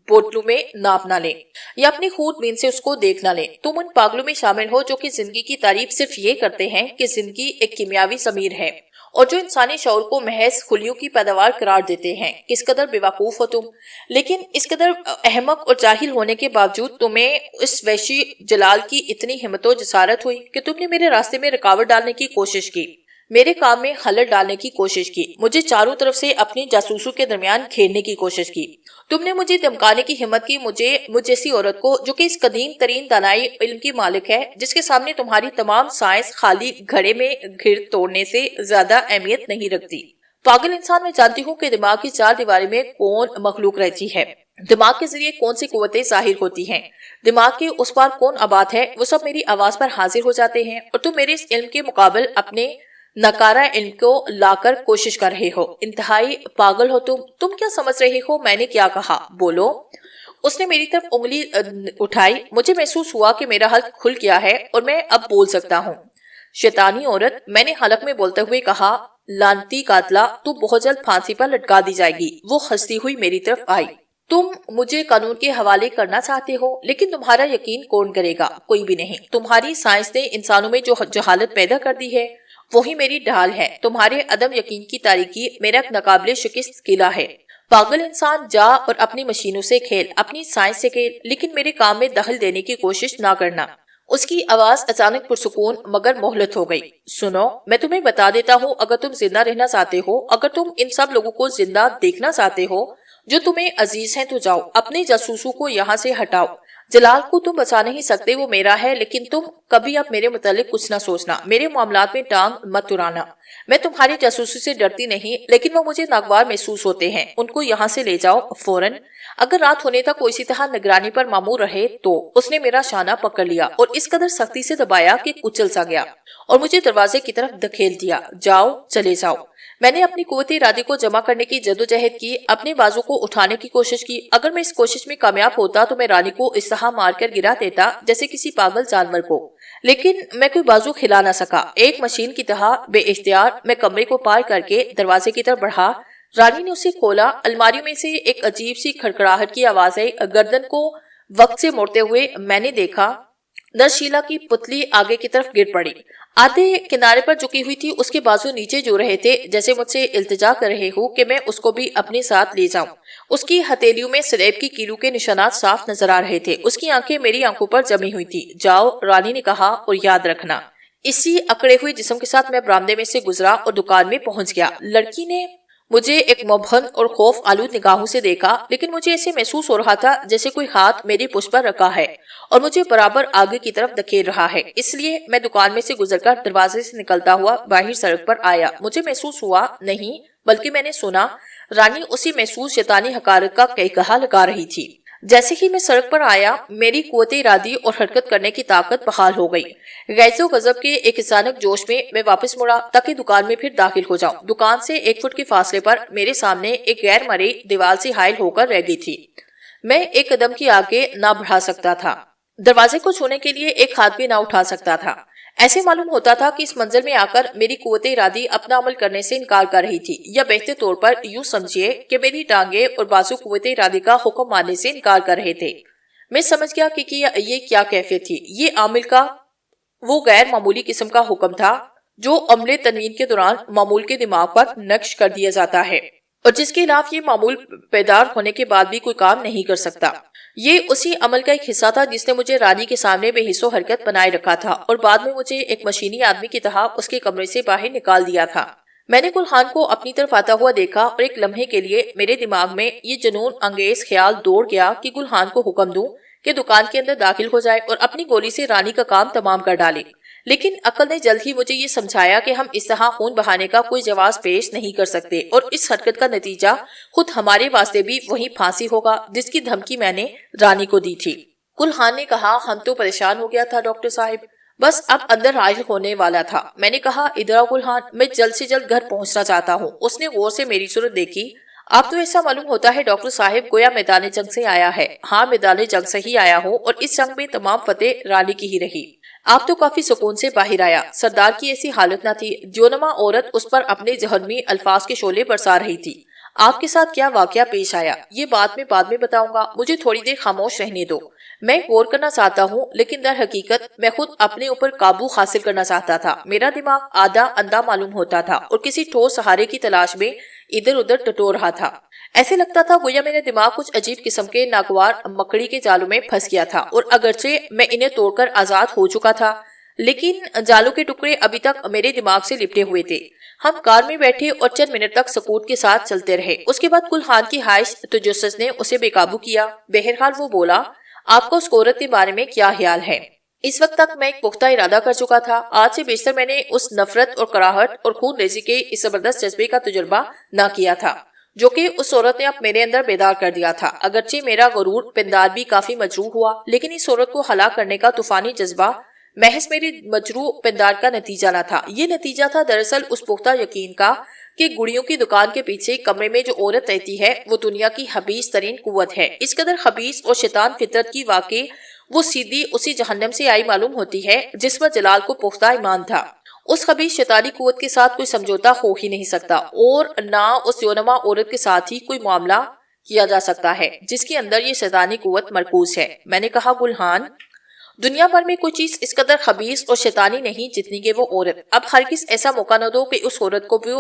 A: بوتلوں میں ناپ نہ لیں یا اپنی خود بین سے اس کو دیکھ نہ لیں۔ تم ان پاگلوں میں شامل ہو جو کہ زندگی کی تعریف صرف یہ کرتے ہیں کہ زندگی ایک کیمیاوی ضمیر ہے اور جو انسانی شعور کو محض خلیوں کی پیداوار قرار دیتے ہیں۔ کس قدر بیوقوف ہو تم، لیکن اس قدر احمق اور جاہل ہونے کے باوجود تمہیں اس وحشی جلال کی اتنی ہمت و جسارت ہوئی کہ تم نے میرے راستے میں رکاوٹ ڈالنے کی کوشش کی، میرے کام میں خلل ڈالنے کی کوشش کی، مجھے چاروں طرف سے اپنی جاسوسوں کے درمیان گھیرنے کی کوشش کی۔ تم نے مجھے دھمکانے کی ہمت کی، مجھ جیسی عورت کو جو کہ اس قدیم ترین دانائی علم کی مالک ہے، جس کے سامنے تمہاری تمام سائنس خالی گھڑے میں گھر توڑنے سے زیادہ اہمیت نہیں رکھتی۔ پاگل انسان، میں جانتی ہوں کہ دماغ کی چار دیواری میں کون مخلوق رہتی ہے، دماغ کے ذریعے کون سی قوتیں ظاہر ہوتی ہیں، دماغ کے اس پار کون آباد ہے، وہ سب میری آواز پر حاضر ہو جاتے ہیں اور تم میرے اس علم کے مقابل اپنے نکارہ علم کو لا کر کوشش کر رہے ہو۔ انتہائی پاگل ہو تم کیا سمجھ رہے ہو میں نے کیا کہا؟ بولو۔ اس نے میری طرف انگلی اٹھائی، مجھے محسوس ہوا کہ میرا حلق کھل گیا ہے اور میں اب بول سکتا ہوں۔ شیطانی عورت، میں نے حلق میں بولتے ہوئے کہا، لعنتی قاتلہ، تو بہت جلد پھانسی پر لٹکا دی جائے گی۔ وہ ہنستی ہوئی میری طرف آئی۔ تم مجھے قانون کے حوالے کرنا چاہتے ہو، لیکن تمہارا یقین کون کرے گا؟ کوئی بھی نہیں۔ تمہاری سائنس نے انسانوں میں جو جہالت پیدا کر دی ہے وہی میری ڈھال ہے۔ تمہارے عدم یقین کی تاریکی میرا ایک ناقابل شکست قلعہ ہے۔ پاگل انسان، جا اور اپنی مشینوں سے کھیل، اپنی سائنس سے کھیل، لیکن میرے کام میں دخل دینے کی کوشش نہ کرنا۔ اس کی آواز اچانک پرسکون مگر مہلت ہو گئی۔ سنو، میں تمہیں بتا دیتا ہوں، اگر تم زندہ رہنا چاہتے ہو، اگر تم ان سب لوگوں کو زندہ دیکھنا چاہتے ہو جو تمہیں عزیز ہیں، تو جاؤ، اپنے جاسوسوں کو یہاں سے ہٹاؤ۔ جلال کو تم بچا نہیں سکتے، وہ میرا ہے، لیکن تم کبھی اب میرے متعلق کچھ نہ سوچنا، میرے معاملات میں ٹانگ مت اڑانا۔ میں تمہاری جاسوسی سے ڈرتی نہیں، لیکن وہ مجھے ناگوار محسوس ہوتے ہیں۔ ان کو یہاں سے لے جاؤ فوراً۔ اگر رات ہونے تک کوئی اسی طرح نگرانی پر مامور رہے تو۔ اس نے میرا شانہ پکڑ لیا اور اس قدر سختی سے دبایا کہ کچل سا گیا اور مجھے دروازے کی طرف دھکیل دیا۔ جاؤ، چلے جاؤ۔ میں نے اپنی قوت ارادی کو جمع کرنے کی جدوجہد کی، اپنے بازو کو اٹھانے کی کوشش کی۔ اگر میں اس کوشش میں کامیاب ہوتا تو میں رانی کو اس طرح مار کر گرا دیتا جیسے کسی پاگل جانور کو، لیکن میں کوئی بازو کھلا نہ سکا۔ ایک مشین کی طرح بے اختیار میں کمرے کو پار کر کے دروازے کی طرف بڑھا۔ رانی نے اسے کھولا۔ الماری میں سے ایک عجیب سی کھڑکھڑاہٹ کی آواز آئی۔ گردن کو وقت سے موڑتے ہوئے میں نے دیکھا شیلا کی پتلی آگے کی طرف گر پڑی، آدھے کنارے پر جھکی ہوئی تھی، اس کے بازو نیچے جو رہے تھے جیسے مجھ سے التجا کر رہے ہوں کہ میں اس کو بھی اپنے ساتھ لے جاؤں۔ اس کی ہتھیلیوں میں سلیب کی کیلوں کے نشانات صاف نظر آ رہے تھے۔ اس کی آنکھیں میری آنکھوں پر جمی ہوئی تھی۔ جاؤ، رانی نے کہا، اور یاد رکھنا۔ اسی اکڑے ہوئے جسم کے ساتھ میں برآمدے میں سے گزرا اور دکان میں پہنچ گیا۔ لڑکی نے مجھے ایک مبہم اور خوف آلود نگاہوں سے دیکھا، لیکن مجھے ایسے محسوس ہو رہا تھا جیسے کوئی ہاتھ میری پشت پر رکھا ہے اور مجھے برابر آگے کی طرف دھکیل رہا ہے۔ اس لیے میں دکان میں سے گزر کر دروازے سے نکلتا ہوا باہر سڑک پر آیا۔ مجھے محسوس ہوا نہیں بلکہ میں نے سنا، رانی اسی محسوس شیطانی حقارت کا قہقہا لگا رہی تھی۔ جیسے ہی میں سڑک پر آیا میری قوت ارادی اور حرکت کرنے کی طاقت بحال ہو گئی۔ غیظ و غضب کے ایک اچانک جوش میں واپس مڑا تاکہ دکان میں پھر داخل ہو جاؤں۔ دکان سے 1 فٹ کے فاصلے پر میرے سامنے ایک غیر مرئی دیوار سے حائل ہو کر رہ گئی تھی۔ میں ایک قدم کی آگے نہ بڑھا سکتا تھا، دروازے کو چھونے کے لیے ایک ہاتھ بھی نہ اٹھا سکتا تھا۔ ایسے معلوم ہوتا تھا کہ اس منظر میں آ کر میری قوت ارادی اپنا عمل کرنے سے انکار کر رہی تھی، یا بہتر طور پر یوں سمجھیے کہ میری ٹانگیں اور بازو قوت ارادی کا حکم ماننے سے انکار کر رہے تھے۔ میں سمجھ گیا کہ یہ کیا کیفیت تھی۔ یہ عامل کا وہ غیر معمولی قسم کا حکم تھا جو عمل تنوین کے دوران معمول کے دماغ پر نقش کر دیا جاتا ہے، اور جس کے خلاف یہ معمول بیدار ہونے کے بعد بھی کوئی کام نہیں کر سکتا۔ یہ اسی عمل کا ایک حصہ تھا جس نے مجھے رانی کے سامنے بے حس و حرکت بنائے رکھا تھا، اور بعد میں مجھے ایک مشینی آدمی کی طرح اس کے کمرے سے باہر نکال دیا تھا۔ میں نے گل خان کو اپنی طرف آتا ہوا دیکھا، اور ایک لمحے کے لیے میرے دماغ میں یہ جنون انگیز خیال دوڑ گیا کہ گل خان کو حکم دوں کہ دکان کے اندر داخل ہو جائے اور اپنی گولی سے رانی کا کام تمام کر ڈالے۔ لیکن عقل نے جلد ہی مجھے یہ سمجھایا کہ ہم اس طرح خون بہانے کا کوئی جواز پیش نہیں کر سکتے، اور اس حرکت کا نتیجہ خود ہمارے واسطے بھی وہی پھانسی ہوگا جس کی دھمکی میں نے رانی کو دی تھی۔ گل خان نے کہا، ہم تو پریشان ہو گیا تھا ڈاکٹر صاحب، بس اب اندر حاضر ہونے والا تھا۔ میں نے کہا، ادھر آؤ گل خان، میں جلد سے جلد گھر پہنچنا چاہتا ہوں۔ اس نے غور سے میری صورت دیکھی۔ آپ تو ایسا معلوم ہوتا ہے ڈاکٹر صاحب گویا میدان جنگ سے آیا ہے۔ ہاں، میدان جنگ سے ہی آیا ہوں، اور اس جنگ میں تمام فتح رانی کی ہی رہی۔ آپ تو کافی سکون سے باہر آیا۔ سردار کی ایسی حالت نہ تھی، جونما عورت اس پر اپنے جہنمی الفاظ کے شعلے برسا رہی تھی۔ آپ کے ساتھ کیا واقعہ پیش آیا یہ بات میں بعد میں بتاؤں گا، مجھے تھوڑی دیر خاموش رہنے دو۔ میں غور کرنا چاہتا ہوں، لیکن در حقیقت میں خود اپنے اوپر قابو حاصل کرنا چاہتا تھا۔ میرا دماغ آدھا اندھا معلوم ہوتا تھا اور کسی ٹھوس سہارے کی تلاش میں ادھر ادھر ٹٹور رہا تھا۔ ایسے لگتا تھا گویا میرا دماغ کچھ عجیب قسم کے ناگوار مکڑی کے جالوں میں پھنس گیا تھا، اور اگرچہ میں انہیں توڑ کر آزاد ہو چکا تھا، لیکن جالوں کے ٹکڑے ابھی تک میرے دماغ سے لپٹے ہوئے تھے۔ ہم کار میں بیٹھے اور چند منٹ تک سکوت کے ساتھ چلتے رہے۔ اس کے بعد گل خان کی خواہش تجسس نے اسے بے قابو کیا۔ بہرحال وہ بولا، آپ کو اس عورت کے بارے میں کیا خیال ہے؟ اس وقت تک میں ایک پختہ ارادہ کر چکا تھا۔ آج سے بیشتر میں نے اس نفرت اور کراہٹ اور خون ریزی کے اس زبردست جذبے کا تجربہ نہ کیا تھا جو کہ اس عورت نے اب میرے اندر بیدار کر دیا تھا۔ اگرچہ میرا غرور پندار بھی کافی مجروح ہوا، لیکن اس عورت کو ہلاک کرنے کا طوفانی جذبہ محض میری مجروح پندار کا نتیجہ نہ تھا۔ یہ نتیجہ تھا دراصل اس پختہ یقین کا کہ گڑیوں کی دکان کے پیچھے کمرے میں جو عورت رہتی ہے وہ دنیا کی خبیث ترین قوت ہے۔ اس قدر خبیث اور شیطان فطرت کی واقع وہ سیدھی اسی جہنم سے آئی معلوم ہوتی ہے جس پر جلال کو پختہ ایمان تھا۔ اس خبیث شیطانی قوت کے ساتھ کوئی سمجھوتا ہو ہی نہیں سکتا، اور نہ اس یونما عورت کے ساتھ ہی کوئی معاملہ کیا جا سکتا ہے جس کے اندر یہ شیطانی قوت مرکوز ہے۔ میں نے کہا، گل خان، دنیا بھر میں کوئی چیز اس قدر خبیث اور شیطانی نہیں جتنی کہ وہ عورت۔ اب ہرگز ایسا موقع نہ دو کہ اس عورت کو بھی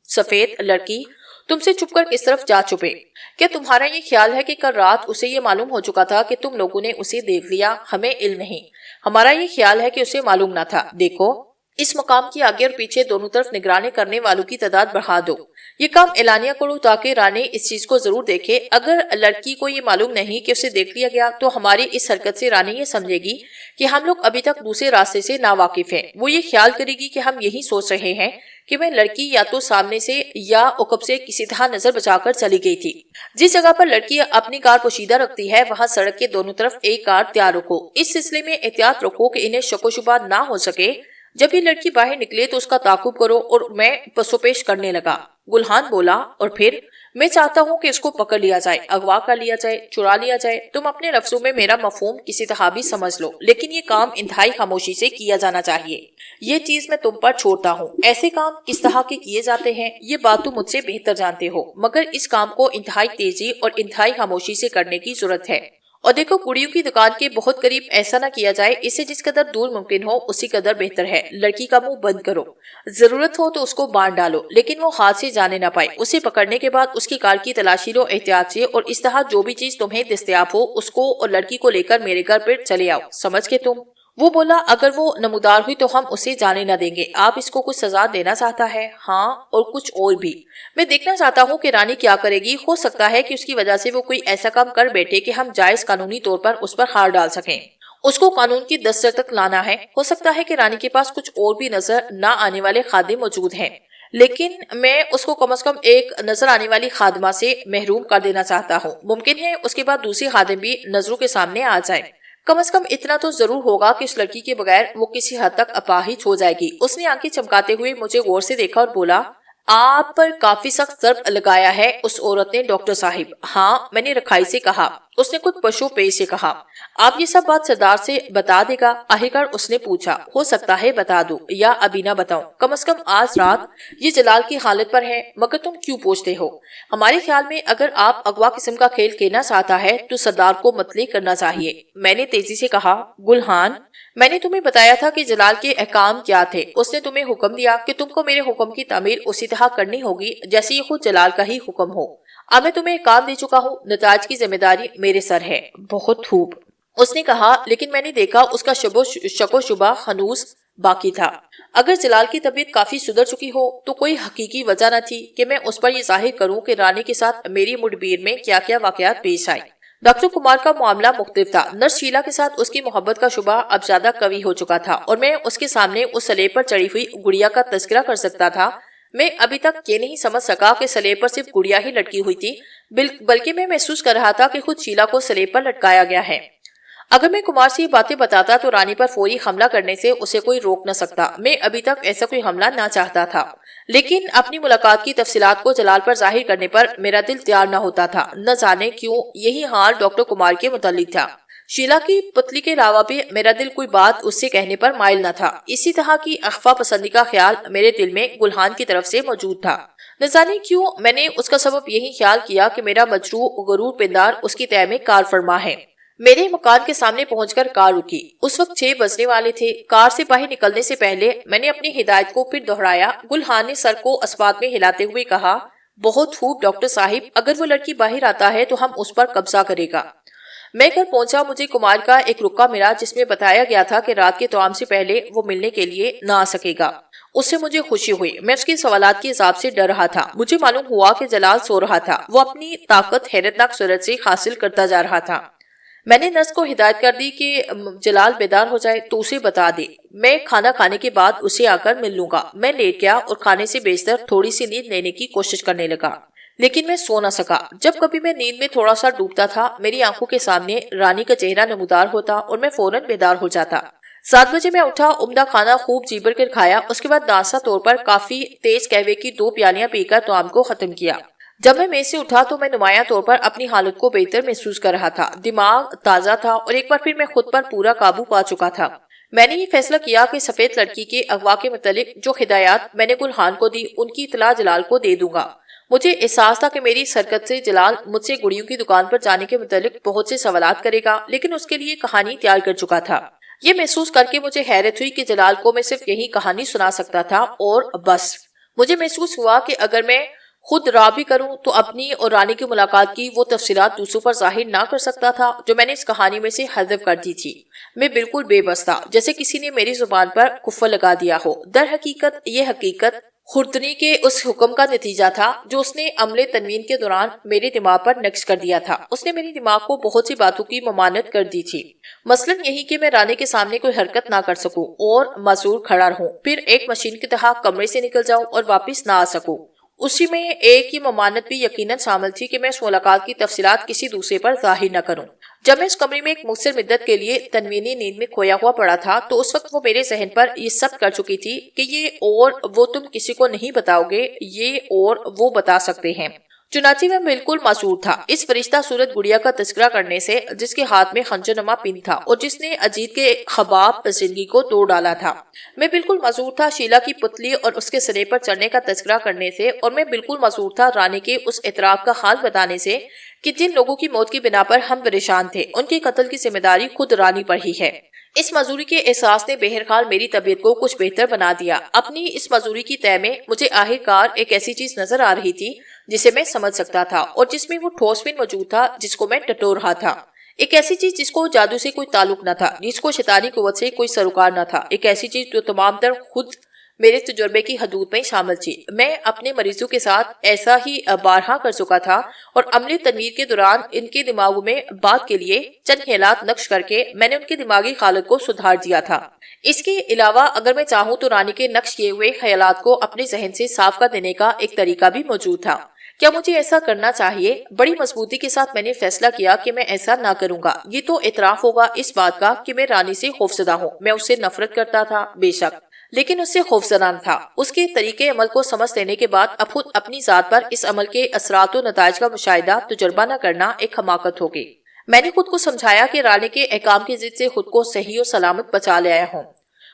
A: سفید لڑکی تم سے چھپ کر کس طرف جا چھپے۔ کیا تمہارا یہ خیال ہے کہ کل رات اسے یہ معلوم ہو چکا تھا کہ تم لوگوں نے اسے دیکھ لیا؟ ہمیں علم نہیں۔ ہمارا یہ خیال ہے کہ اسے معلوم نہ تھا۔ دیکھو، اس مقام کی آگے اور پیچھے دونوں طرف نگرانی کرنے والوں کی تعداد بڑھا دو۔ یہ کام اعلانیہ کرو تاکہ رانی اس چیز کو ضرور دیکھے۔ اگر لڑکی کو یہ معلوم نہیں کہ اسے دیکھ لیا گیا تو ہماری اس حرکت سے رانی یہ سمجھے گی کہ ہم لوگ ابھی تک دوسرے راستے سے ناواقف ہیں۔ وہ یہ خیال کرے گی کہ ہم یہی سوچ رہے ہیں کہ میں لڑکی یا تو سامنے سے یا عقب سے کسی طرح نظر بچا کر چلی گئی تھی۔ جس جگہ پر لڑکی اپنی کار پوشیدہ رکھتی ہے وہاں سڑک کے دونوں طرف ایک کار تیار رکھو۔ اس سلسلے میں احتیاط رکھو کہ انہیں شک و شبہ نہ ہو سکے۔ جب یہ لڑکی باہر نکلے تو اس کا تعاقب کرو۔ اور میں پسو پیش کرنے لگا۔ گل خان بولا، اور پھر؟ میں چاہتا ہوں کہ اس کو پکڑ لیا جائے، اغوا کر لیا جائے، چرا لیا جائے۔ تم اپنے لفظوں میں میرا مفہوم کسی طرح بھی سمجھ لو، لیکن یہ کام انتہائی خاموشی سے کیا جانا چاہیے۔ یہ چیز میں تم پر چھوڑتا ہوں۔ ایسے کام کس طرح کے کیے جاتے ہیں یہ بات تم مجھ سے بہتر جانتے ہو، مگر اس کام کو انتہائی تیزی اور انتہائی خاموشی سے کرنے کی ضرورت ہے۔ اور دیکھو، گڑیوں کی دکان کے بہت قریب ایسا نہ کیا جائے، اسے جس قدر دور ممکن ہو اسی قدر بہتر ہے۔ لڑکی کا منہ بند کرو، ضرورت ہو تو اس کو باندھ ڈالو، لیکن وہ ہاتھ سے جانے نہ پائے۔ اسے پکڑنے کے بعد اس کی کار کی تلاشی لو احتیاط سے، اور اس طرح جو بھی چیز تمہیں دستیاب ہو اس کو اور لڑکی کو لے کر میرے گھر پر چلے آؤ، سمجھ کے تم؟ وہ بولا، اگر وہ نمودار ہوئی تو ہم اسے جانے نہ دیں گے۔ آپ اس کو کچھ سزا دینا چاہتا ہے؟ ہاں، اور کچھ اور بھی۔ میں دیکھنا چاہتا ہوں کہ رانی کیا کرے گی۔ ہو سکتا ہے کہ اس کی وجہ سے وہ کوئی ایسا کام کر بیٹھے کہ ہم جائز قانونی طور پر اس پر ہار ڈال سکیں۔ اس کو قانون کی دسترس تک لانا ہے۔ ہو سکتا ہے کہ رانی کے پاس کچھ اور بھی نظر نہ آنے والے خادم موجود ہیں۔ لیکن میں اس کو کم از کم ایک نظر آنے والی خادمہ سے محروم کر دینا چاہتا ہوں۔ ممکن ہے اس کے بعد دوسری خادم بھی نظروں کے سامنے آ جائیں۔ کم از کم اتنا تو ضرور ہوگا کہ اس لڑکی کے بغیر وہ کسی حد تک اپاہج ہو جائے گی۔ اس نے آنکھیں چمکاتے ہوئے مجھے غور سے دیکھا اور بولا، آپ پر کافی سخت ضرب لگایا ہے اس عورت نے ڈاکٹر صاحب۔ ہاں، میں نے رکھائی سے کہا۔ اس نے کچھ پشو پیش سے کہا، آپ یہ سب بات سردار سے بتا دے گا؟ آخرکار اس نے پوچھا۔ ہو سکتا ہے بتا دوں یا ابھی نہ بتاؤں، کم از کم آج رات یہ جلال کی حالت پر ہے، مگر تم کیوں پوچھتے ہو؟ ہمارے خیال میں اگر آپ اغوا قسم کا کھیل کھیلنا چاہتا ہے تو سردار کو مطلع کرنا چاہیے۔ میں نے تیزی سے کہا، گلہان، میں نے تمہیں بتایا تھا کہ جلال کے احکام کیا تھے۔ اس نے تمہیں حکم دیا کہ تم کو میرے حکم کی تعمیل اسی طرح کرنی ہوگی جیسے یہ خود جلال کا ہی حکم ہو۔ اب میں تمہیں کام دے چکا ہوں، نتائج کی ذمہ داری میرے سر ہے۔ بہت خوب، اس نے کہا، لیکن میں نے دیکھا اس کا شک و شبہ ہنوز باقی تھا۔ اگر جلال کی طبیعت کافی سدھر چکی ہو تو کوئی حقیقی وجہ نہ تھی کہ میں اس پر یہ ظاہر کروں کہ رانی کے ساتھ میری مڈبیر میں کیا کیا واقعات پیش آئے۔ ڈاکٹر کمار کا معاملہ مختلف تھا۔ نرس شیلا کے ساتھ اس کی محبت کا شبہ اب زیادہ قوی ہو چکا تھا اور میں اس کے سامنے اس سلیب پر چڑھی ہوئی گڑیا کا تذکرہ کر سکتا تھا۔ میں ابھی تک یہ نہیں سمجھ سکا کہ سلیب پر صرف گڑیا ہی لٹکی ہوئی تھی، بلکہ میں محسوس کر رہا تھا کہ خود شیلا کو سلیب پر لٹکایا گیا ہے۔ اگر میں کمار سے یہ باتیں بتاتا تو رانی پر فوری حملہ کرنے سے اسے کوئی روک نہ سکتا۔ میں ابھی تک ایسا کوئی حملہ نہ چاہتا تھا، لیکن اپنی ملاقات کی تفصیلات کو جلال پر ظاہر کرنے پر میرا دل تیار نہ ہوتا تھا۔ نہ جانے کیوں یہی حال ڈاکٹر کمار کے متعلق تھا۔ شیلا کی پتلی کے علاوہ بھی میرا دل کوئی بات اس سے کہنے پر مائل نہ تھا۔ اسی طرح کی اخفا پسندی کا خیال میرے دل میں گلہان کی طرف سے موجود تھا۔ نہ جانے کیوں میں نے اس کا سبب یہی خیال کیا کہ میرا مجروح غرور پندار اس کی طے میں کار فرما ہے۔ میرے مکان کے سامنے پہنچ کر کار رکی۔ اس وقت 6 بجنے والے تھے۔ کار سے باہر نکلنے سے پہلے میں نے اپنی ہدایت کو پھر دہرایا۔ گلہان نے سر کو اسبات میں ہلاتے ہوئے کہا، بہت خوب ڈاکٹر صاحب، اگر وہ لڑکی باہر آتا ہے تو ہم اس پر قبضہ کرے گا۔ میں گھر پہنچا۔ مجھے کمار کا ایک رکا ملا جس میں بتایا گیا تھا کہ رات کے طعام سے پہلے وہ ملنے کے لیے نہ آ سکے گا۔ اس سے مجھے خوشی ہوئی۔ میں اس کے سوالات کے عذاب سے ڈر رہا تھا۔ مجھے معلوم ہوا کہ جلال سو رہا تھا۔ وہ اپنی طاقت حیرتناک صورت سے حاصل کرتا جا رہا تھا۔ میں نے نرس کو ہدایت کر دی کہ جلال بیدار ہو جائے تو اسے بتا دے، میں کھانا کھانے کے بعد اسے آ کر مل لوں گا۔ میں لیٹ گیا اور کھانے سے بیشتر تھوڑی سی نیند لینے کی کوشش کرنے لگا، لیکن میں سو نہ سکا۔ جب کبھی میں نیند میں تھوڑا سا ڈوبتا تھا، میری آنکھوں کے سامنے رانی کا چہرہ نمودار ہوتا اور میں فوراً بیدار ہو جاتا۔ 7 بجے میں اٹھا، عمدہ کھانا خوب جیبر کر کھایا۔ اس کے بعد ناشتہ طور پر کافی تیز قہوے کی 2 پیالیاں پی کر طعام کو ختم کیا۔ جب میں میز سے اٹھا تو میں نمایاں طور پر اپنی حالت کو بہتر محسوس کر رہا تھا۔ دماغ تازہ تھا اور ایک بار پھر میں خود پر پورا قابو پا چکا تھا۔ میں نے یہ فیصلہ کیا کہ سفید لڑکی کے اغوا کے متعلق جو ہدایات میں نے گلہان کو دی ان کی اطلاع جلال کو دے دوں گا۔ مجھے احساس تھا کہ میری حرکت سے جلال مجھ سے گڑیوں کی دکان پر جانے کے متعلق بہت سے سوالات کرے گا، لیکن اس کے لیے کہانی تیار کر چکا تھا۔ یہ محسوس کر کے مجھے حیرت ہوئی کہ جلال کو میں صرف یہی کہانی سنا سکتا تھا اور بس۔ مجھے محسوس ہوا کہ اگر میں خود راہ بھی کروں تو اپنی اور رانی کی ملاقات کی وہ تفصیلات دوسروں پر ظاہر نہ کر سکتا تھا جو میں نے اس کہانی میں سے حذف کر دی تھی۔ میں بالکل بے بس تھا، جیسے کسی نے میری زبان پر قفل لگا دیا ہو۔ در حقیقت یہ حقیقت خردنی کے اس حکم کا نتیجہ تھا جو اس نے عمل تنوین کے دوران میرے دماغ پر نقش کر دیا تھا۔ اس نے میری دماغ کو بہت سی باتوں کی ممانعت کر دی تھی، مثلاً یہی کہ میں رانی کے سامنے کوئی حرکت نہ کر سکوں اور معذور کھڑا رہوں، پھر ایک مشین کی طرح کمرے سے نکل جاؤں اور واپس نہ آ سکوں۔ اسی میں ایک یہ ممانعت بھی یقیناً شامل تھی کہ میں اس ملاقات کی تفصیلات کسی دوسرے پر ظاہر نہ کروں۔ جب میں اس کمرے میں ایک مختصر مدت کے لیے تنوینی نیند میں کھویا ہوا پڑا تھا تو اس وقت وہ میرے ذہن پر یہ ثبت کر چکی تھی کہ یہ اور وہ تم کسی کو نہیں بتاؤ گے، یہ اور وہ بتا سکتے ہیں۔ چنانچہ میں بالکل معذور تھا اس فرشتہ صورت گڑیا کا تذکرہ کرنے سے جس کے ہاتھ میں خنجر نما پن تھا اور جس نے اجیت کے خباب زندگی کو توڑ ڈالا تھا۔ میں بالکل معذور تھا شیلا کی پتلی اور اس کے سرے پر چڑھنے کا تذکرہ کرنے سے، اور میں بالکل معذور تھا رانی کے اس اعتراف کا حال بتانے سے کہ جن لوگوں کی موت کی بنا پر ہم پریشان تھے ان کے قتل کی ذمہ داری خود رانی پر ہی ہے۔ اس معذوری کے احساس نے بہرحال میری طبیعت کو کچھ بہتر بنا دیا۔ اپنی اس معذوری کی طے میں مجھے آخرکار ایک ایسی چیز نظر آ رہی تھی جسے میں سمجھ سکتا تھا اور جس میں وہ ٹھوس پن موجود تھا جس کو میں ٹٹو رہا تھا۔ ایک ایسی چیز جس کو جادو سے کوئی تعلق نہ تھا، جس کو شیطانی قوت سے کوئی سروکار نہ تھا، ایک ایسی چیز جو تمام تر خود میرے تجربے کی حدود میں شامل تھی۔ میں اپنے مریضوں کے ساتھ ایسا ہی بارہا کر چکا تھا اور عملی تنویر کے دوران ان کے دماغوں میں بات کے لیے چند خیالات نقش کر کے میں نے ان کی دماغی حالت کو سدھار دیا تھا۔ اس کے علاوہ اگر میں چاہوں تو رانی کے نقش کیے ہوئے خیالات کو اپنے ذہن سے صاف کر دینے کا ایک طریقہ بھی موجود تھا۔ کیا مجھے ایسا کرنا چاہیے؟ بڑی مضبوطی کے ساتھ میں نے فیصلہ کیا کہ میں ایسا نہ کروں گا۔ یہ تو اعتراف ہوگا اس بات کا کہ میں رانی سے خوفزدہ ہوں۔ میں اس سے نفرت کرتا تھا، بے شک، لیکن اس سے خوفزدہ تھا۔ اس کے طریقے عمل کو سمجھ لینے کے بعد اب خود اپنی ذات پر اس عمل کے اثرات و نتائج کا مشاہدہ تجربہ نہ کرنا ایک حماقت ہوگی۔ میں نے خود کو سمجھایا کہ رانی کے احکام کی ضد سے خود کو صحیح و سلامت بچا لے آیا ہوں۔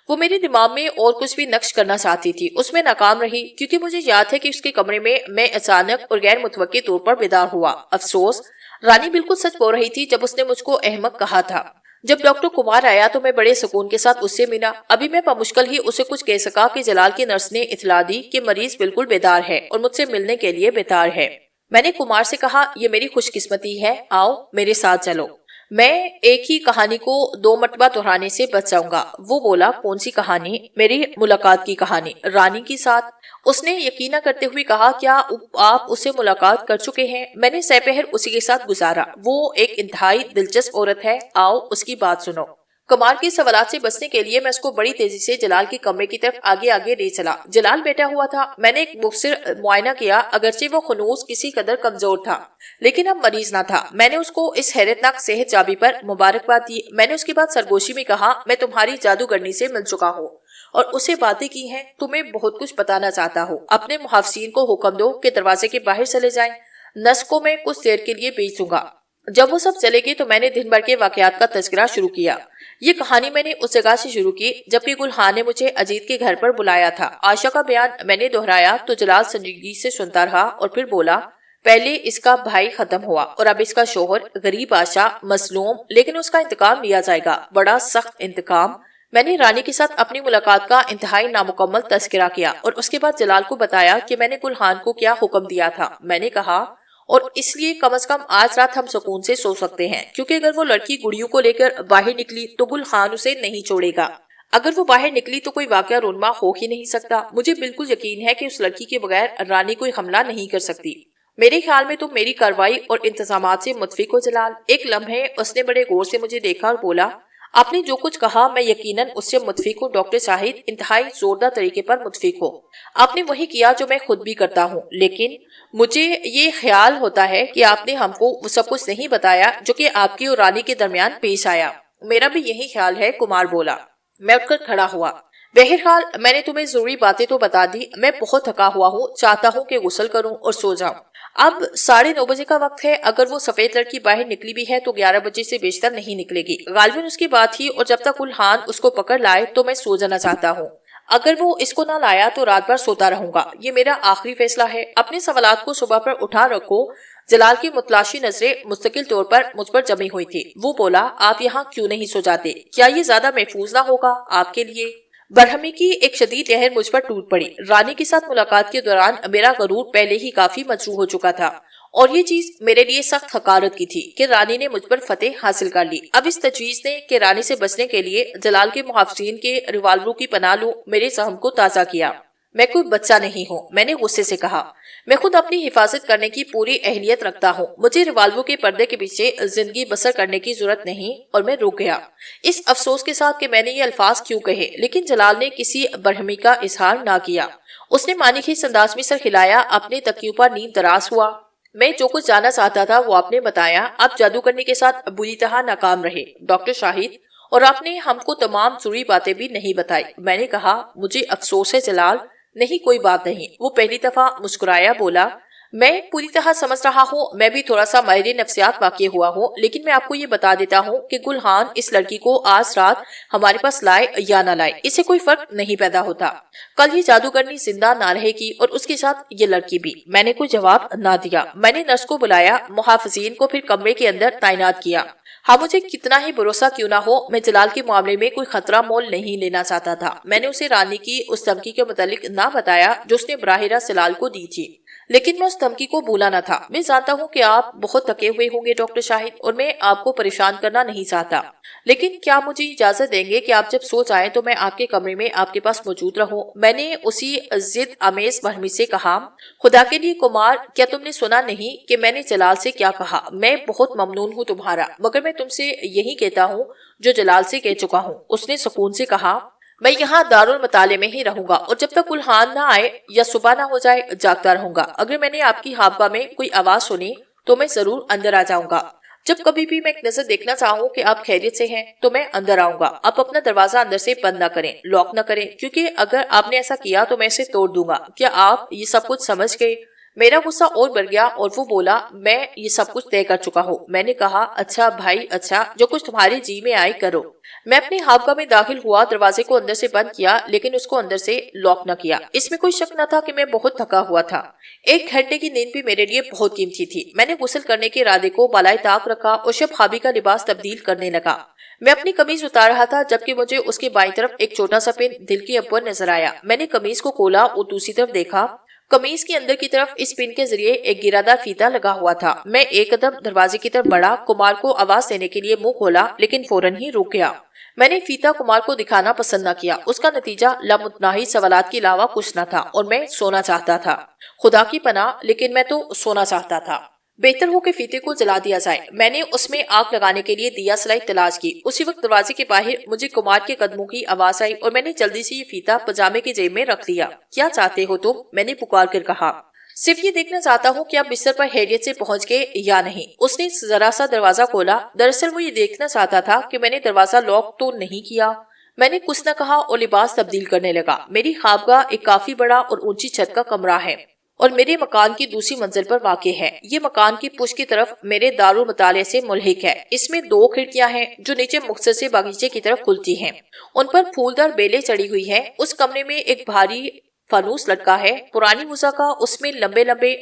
A: وہ میرے دماغ میں اور کچھ بھی نقش کرنا چاہتی تھی، اس میں ناکام رہی، کیونکہ مجھے یاد ہے کہ اس کے کمرے میں اچانک اور غیر متوقع طور پر بیدار ہوا۔ افسوس، رانی بالکل سچ بول رہی تھی جب اس نے مجھ کو احمق کہا تھا۔ جب ڈاکٹر کمار آیا تو میں بڑے سکون کے ساتھ اس سے ملا۔ ابھی میں بمشکل ہی اسے کچھ کہہ سکا کہ جلال کی نرس نے اطلاع دی کہ مریض بالکل بیدار ہے اور مجھ سے ملنے کے لیے بیدار ہے۔ میں نے کمار سے کہا، یہ میری خوش قسمتی ہے، آؤ میرے ساتھ چلو۔ میں ایک ہی کہانی کو 2 مرتبہ دہرانے سے بچ جاؤں گا۔ وہ بولا، کون سی کہانی؟ میری ملاقات کی کہانی، رانی کے ساتھ۔ اس نے یقینا کرتے ہوئے کہا، کیا آپ اس سے ملاقات کر چکے ہیں؟ میں نے سہ پہر اسی کے ساتھ گزارا۔ وہ ایک انتہائی دلچسپ عورت ہے، آؤ اس کی بات سنو۔ کمار کے سوالات سے بچنے کے لیے میں اس کو بڑی تیزی سے جلال کے کمرے کی طرف آگے لے چلا۔ جلال بیٹھا ہوا تھا۔ میں نے ایک مختصر معائنہ کیا، اگرچہ وہ خنوس کسی قدر کمزور تھا لیکن اب مریض نہ تھا۔ میں نے اس کو اس حیرتناک صحت یابی پر مبارکباد دی۔ میں نے اس کے بعد سرگوشی میں کہا، میں تمہاری جادوگرنی سے مل چکا ہوں اور اسے باتیں کی ہیں، تمہیں بہت کچھ بتانا چاہتا ہوں۔ اپنے محافظین کو حکم دو کہ دروازے کے باہر چلے جائیں، نس کو میں کچھ دیر کے لیے بھیج دوں گا۔ جب وہ سب چلے گئے تو میں نے دن بھر کے واقعات کا تذکرہ شروع کیا۔ یہ کہانی میں نے اس جگہ سے شروع کی جبکہ گلہان نے مجھے اجیت کے گھر پر بلایا تھا۔ عائشہ کا بیان میں نے دہرایا تو جلال سنجیدگی سے سنتا رہا اور پھر بولا، پہلے اس کا بھائی ختم ہوا اور اب اس کا شوہر غریب بادشاہ مظلوم، لیکن اس کا انتقام لیا جائے گا، بڑا سخت انتقام۔ میں نے رانی کے ساتھ اپنی ملاقات کا انتہائی نامکمل تذکرہ کیا اور اس کے بعد جلال کو بتایا کہ میں نے گلہان کو کیا حکم دیا تھا۔ میں نے کہا، اور اس لیے کم از کم آج رات ہم سکون سے سو سکتے ہیں، کیونکہ اگر وہ لڑکی گڑیوں کو لے کر باہر نکلی تو گلہان اسے نہیں چھوڑے گا۔ اگر وہ باہر نکلی تو کوئی واقعہ رونما ہو ہی نہیں سکتا۔ مجھے بالکل یقین ہے کہ اس لڑکی کے بغیر رانی کوئی حملہ نہیں کر سکتی۔ میرے خیال میں تم میری کارروائی اور انتظامات سے متفق ہو جلال؟ ایک لمحے اس نے بڑے غور سے مجھے دیکھا اور بولا، آپ نے جو کچھ کہا میں یقیناً اس سے متفق ہوں ڈاکٹر شاہد، انتہائی زوردار طریقے پر متفق ہو۔ آپ نے وہی کیا جو میں خود بھی کرتا ہوں، لیکن مجھے یہ خیال ہوتا ہے کہ آپ نے ہم کو وہ سب کچھ نہیں بتایا جو کہ آپ کی اور رانی کے درمیان پیش آیا۔ میرا بھی یہی خیال ہے، کمار بولا۔ میں اٹھ کر کھڑا ہوا۔ بہرحال میں نے تمہیں ضروری باتیں تو بتا دی، میں بہت تھکا ہوا ہوں، چاہتا ہوں کہ غسل کروں اور سو جاؤں۔ اب 9:30 کا وقت ہے، اگر وہ سفید لڑکی باہر نکلی بھی ہے تو 11 بجے سے بیشتر نہیں نکلے گی، غالباً اس کی بات ہی، اور جب تک گلہان اس کو پکڑ لائے تو میں سو جانا چاہتا ہوں۔ اگر وہ اس کو نہ لایا تو رات بھر سوتا رہوں گا، یہ میرا آخری فیصلہ ہے۔ اپنے سوالات کو صبح پر اٹھا رکھو۔ جلال کی متلاشی نظریں مستقل طور پر مجھ پر جمی ہوئی تھی۔ وہ بولا، آپ یہاں کیوں نہیں سو جاتے؟ کیا یہ زیادہ محفوظ نہ ہوگا آپ کے لیے؟ برہمی کی ایک شدید لہر مجھ پر ٹوٹ پڑی۔ رانی کے ساتھ ملاقات کے دوران میرا غرور پہلے ہی کافی مجروح ہو چکا تھا اور یہ چیز میرے لیے سخت حقارت کی تھی کہ رانی نے مجھ پر فتح حاصل کر لی۔ اب اس تجویز نے کہ رانی سے بچنے کے لیے جلال کے محافظین کے ریوالوروں کی پناہ لوں میرے سہم کو تازہ کیا۔ میں کوئی بچہ نہیں ہوں، میں نے غصے سے کہا۔ میں خود اپنی حفاظت کرنے کی پوری اہلیت رکھتا ہوں، مجھے ریوالور کے پردے کے پیچھے زندگی بسر کرنے کی ضرورت نہیں، اور میں رک گیا اس افسوس کے ساتھ کہ میں نے یہ الفاظ کیوں کہے، لیکن جلال نے کسی برہمی کا اظہار نہ کیا۔ اس نے معنی خیز انداز میں سر ہلایا، اپنے تکیوں پر نیند دراز ہوا۔ میں جو کچھ جانا چاہتا تھا وہ آپ نے بتایا، آپ جادوگرنی کے ساتھ بری طرح ناکام رہے ڈاکٹر شاہد، اور آپ نے ہم کو تمام ضروری باتیں بھی نہیں بتائی۔ میں نے کہا، مجھے افسوس ہے جلال۔ نہیں، کوئی بات نہیں۔ وہ پہلی دفعہ مسکرایا، بولا، میں پوری طرح سمجھ رہا ہوں، میں بھی تھوڑا سا ماہر نفسیات واقع ہوا ہوں، لیکن میں آپ کو یہ بتا دیتا ہوں کہ گلہان اس لڑکی کو آج رات ہمارے پاس لائے یا نہ لائے، اسے کوئی فرق نہیں پیدا ہوتا۔ کل یہ جادوگرنی زندہ نہ رہے گی اور اس کے ساتھ یہ لڑکی بھی۔ میں نے کوئی جواب نہ دیا۔ میں نے نرس کو بلایا، محافظین کو پھر کمرے کے اندر تعینات کیا۔ ہاں، مجھے کتنا ہی بھروسہ کیوں نہ ہو، میں جلال کے معاملے میں کوئی خطرہ مول نہیں لینا چاہتا تھا۔ میں نے اسے رانی کی اس دھمکی کے متعلق نہ بتایا جو اس نے براہ راست جلال کو دی تھی۔ لیکن میں اس دھمکی کو بھولا نہ تھا۔ میں جانتا ہوں کہ آپ بہت تھکے ہوئے ہوں گے ڈاکٹر شاہد، اور میں آپ کو پریشان کرنا نہیں چاہتا، لیکن کیا مجھے اجازت دیں گے کہ آپ جب سو جائیں تو میں آپ کے کمرے میں آپ کے پاس موجود رہوں؟ میں نے اسی ضد آمیز برہمی سے کہا، خدا کے لیے کمار، کیا تم نے سنا نہیں کہ میں نے جلال سے کیا کہا؟ میں بہت ممنون ہوں تمہارا، مگر میں تم سے یہی کہتا ہوں جو جلال سے کہہ چکا ہوں۔ اس نے سکون سے کہا، میں یہاں دارالمطالعے میں ہی رہوں گا، اور جب تک گلحان نہ آئے یا صبح نہ ہو جائے جاگتا رہوں گا۔ اگر میں نے آپ کی خوابگاہ میں کوئی آواز سنی تو میں ضرور اندر آ جاؤں گا۔ جب کبھی بھی میں ایک نظر دیکھنا چاہوں کہ آپ خیریت سے ہیں تو میں اندر آؤں گا۔ آپ اپنا دروازہ اندر سے بند نہ کریں، لاک نہ کریں، کیونکہ اگر آپ نے ایسا کیا تو میں اسے توڑ دوں گا۔ کیا آپ یہ سب کچھ سمجھ گئے؟ میرا غصہ اور بڑھ گیا اور وہ بولا، میں یہ سب کچھ طے کر چکا ہوں۔ میں نے کہا، اچھا بھائی اچھا، جو کچھ تمہارے جی میں آئے کرو۔ میں اپنی خوابگاہ میں داخل ہوا، دروازے کو اندر سے بند کیا لیکن اس کو اندر سے لاک نہ کیا۔ اس میں کوئی شک نہ تھا کہ میں بہت تھکا ہوا تھا۔ 1 گھنٹے کی نیند بھی میرے لیے بہت قیمتی تھی۔ میں نے غسل کرنے کے ارادے کو بالائے طاق رکھا اور شب خوابی کا لباس تبدیل کرنے لگا۔ میں اپنی قمیض اتار رہا تھا جبکہ مجھے اس کے بائیں طرف ایک چھوٹا سا پن دل کے اوپر نظر آیا۔ میں نے قمیض کو کھولا اور دوسری طرف دیکھا۔ قمیض کے اندر کی طرف اس پن کے ذریعے ایک گرادار فیتا لگا ہوا تھا۔ میں ایک قدم دروازے کی طرف بڑھا، کمار کو آواز دینے کے لیے منہ کھولا لیکن فوراً ہی رک گیا۔ میں نے فیتا کمار کو دکھانا پسند نہ کیا۔ اس کا نتیجہ لامتناہی سوالات کے علاوہ کچھ نہ تھا اور میں سونا چاہتا تھا۔ خدا کی پناہ، لیکن میں تو سونا چاہتا تھا۔ بہتر ہو کہ فیتے کو جلا دیا جائے۔ میں نے اس میں آگ لگانے کے لیے دیا سلائی تلاش کی۔ اسی وقت دروازے کے باہر مجھے کمار کے قدموں کی آواز آئی اور میں نے جلدی سے یہ فیتا پجامے کی جیب میں رکھ لیا۔ کیا چاہتے ہو تم؟ میں نے پکار کر کہا۔ صرف یہ دیکھنا چاہتا ہوں کہ آپ بستر پر خیریت سے پہنچ گئے یا نہیں۔ اس نے ذرا سا دروازہ کھولا۔ دراصل وہ یہ دیکھنا چاہتا تھا کہ میں نے دروازہ لاک تو نہیں کیا۔ میں نے کچھ نہ کہا اور لباس تبدیل کرنے لگا۔ میری خوابگاہ ایک کافی بڑا اور اونچی چھت کا کمرہ ہے اور میرے مکان کی دوسری منزل پر واقع ہے۔ یہ مکان کی پشت کی طرف میرے دارالمطالعے سے ملحق ہے۔ اس میں 2 کھڑکیاں ہیں جو نیچے مختصر سے باغیچے کی طرف کھلتی ہیں۔ ان پر پھولدار بیلیں چڑھی ہوئی ہیں۔ اس کمرے میں ایک بھاری فانوس لٹکا ہے، پرانی مسا کا۔ اس میں لمبے لمبے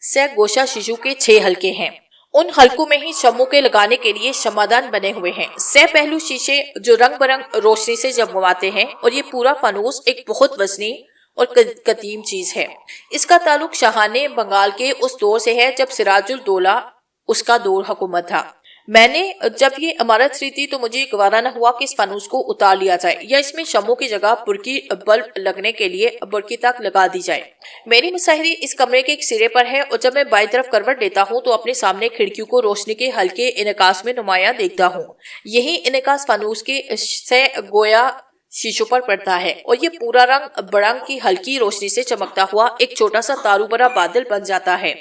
A: سہ گوشہ شیشو کے 6 حلقے ہیں۔ ان حلقوں میں ہی شمعوں کے لگانے کے لیے شمعدان بنے ہوئے ہیں، سہ پہلو شیشے جو رنگ برنگ روشنی سے جگمگاتے ہیں، اور یہ پورا فانوس ایک بہت وزنی اور قدیم چیز ہے۔ اس کا تعلق شاہانہ بنگال کے اس دور سے ہے جب سراج الدولہ اس کا دور حکومت تھا۔ میں نے جب یہ عمارت خریدی تو مجھے گوارا نہ ہوا کہ اس فانوس کو اتار لیا جائے یا اس میں شمعوں کی جگہ برقی بلب لگنے کے لیے برقی تک لگا دی جائے۔ میری مساحری اس کمرے کے ایک سرے پر ہے اور جب میں بائیں طرف کروٹ لیتا ہوں تو اپنے سامنے کھڑکیوں کو روشنی کے ہلکے انعکاس میں نمایاں دیکھتا ہوں۔ یہی انعکاس فانوس کے سہ گویا شیشوں پر پڑتا ہے اور یہ پورا رنگ برنگ کی ہلکی روشنی سے چمکتا ہوا ایک چھوٹا سا تارو بھرا بادل بن جاتا ہے۔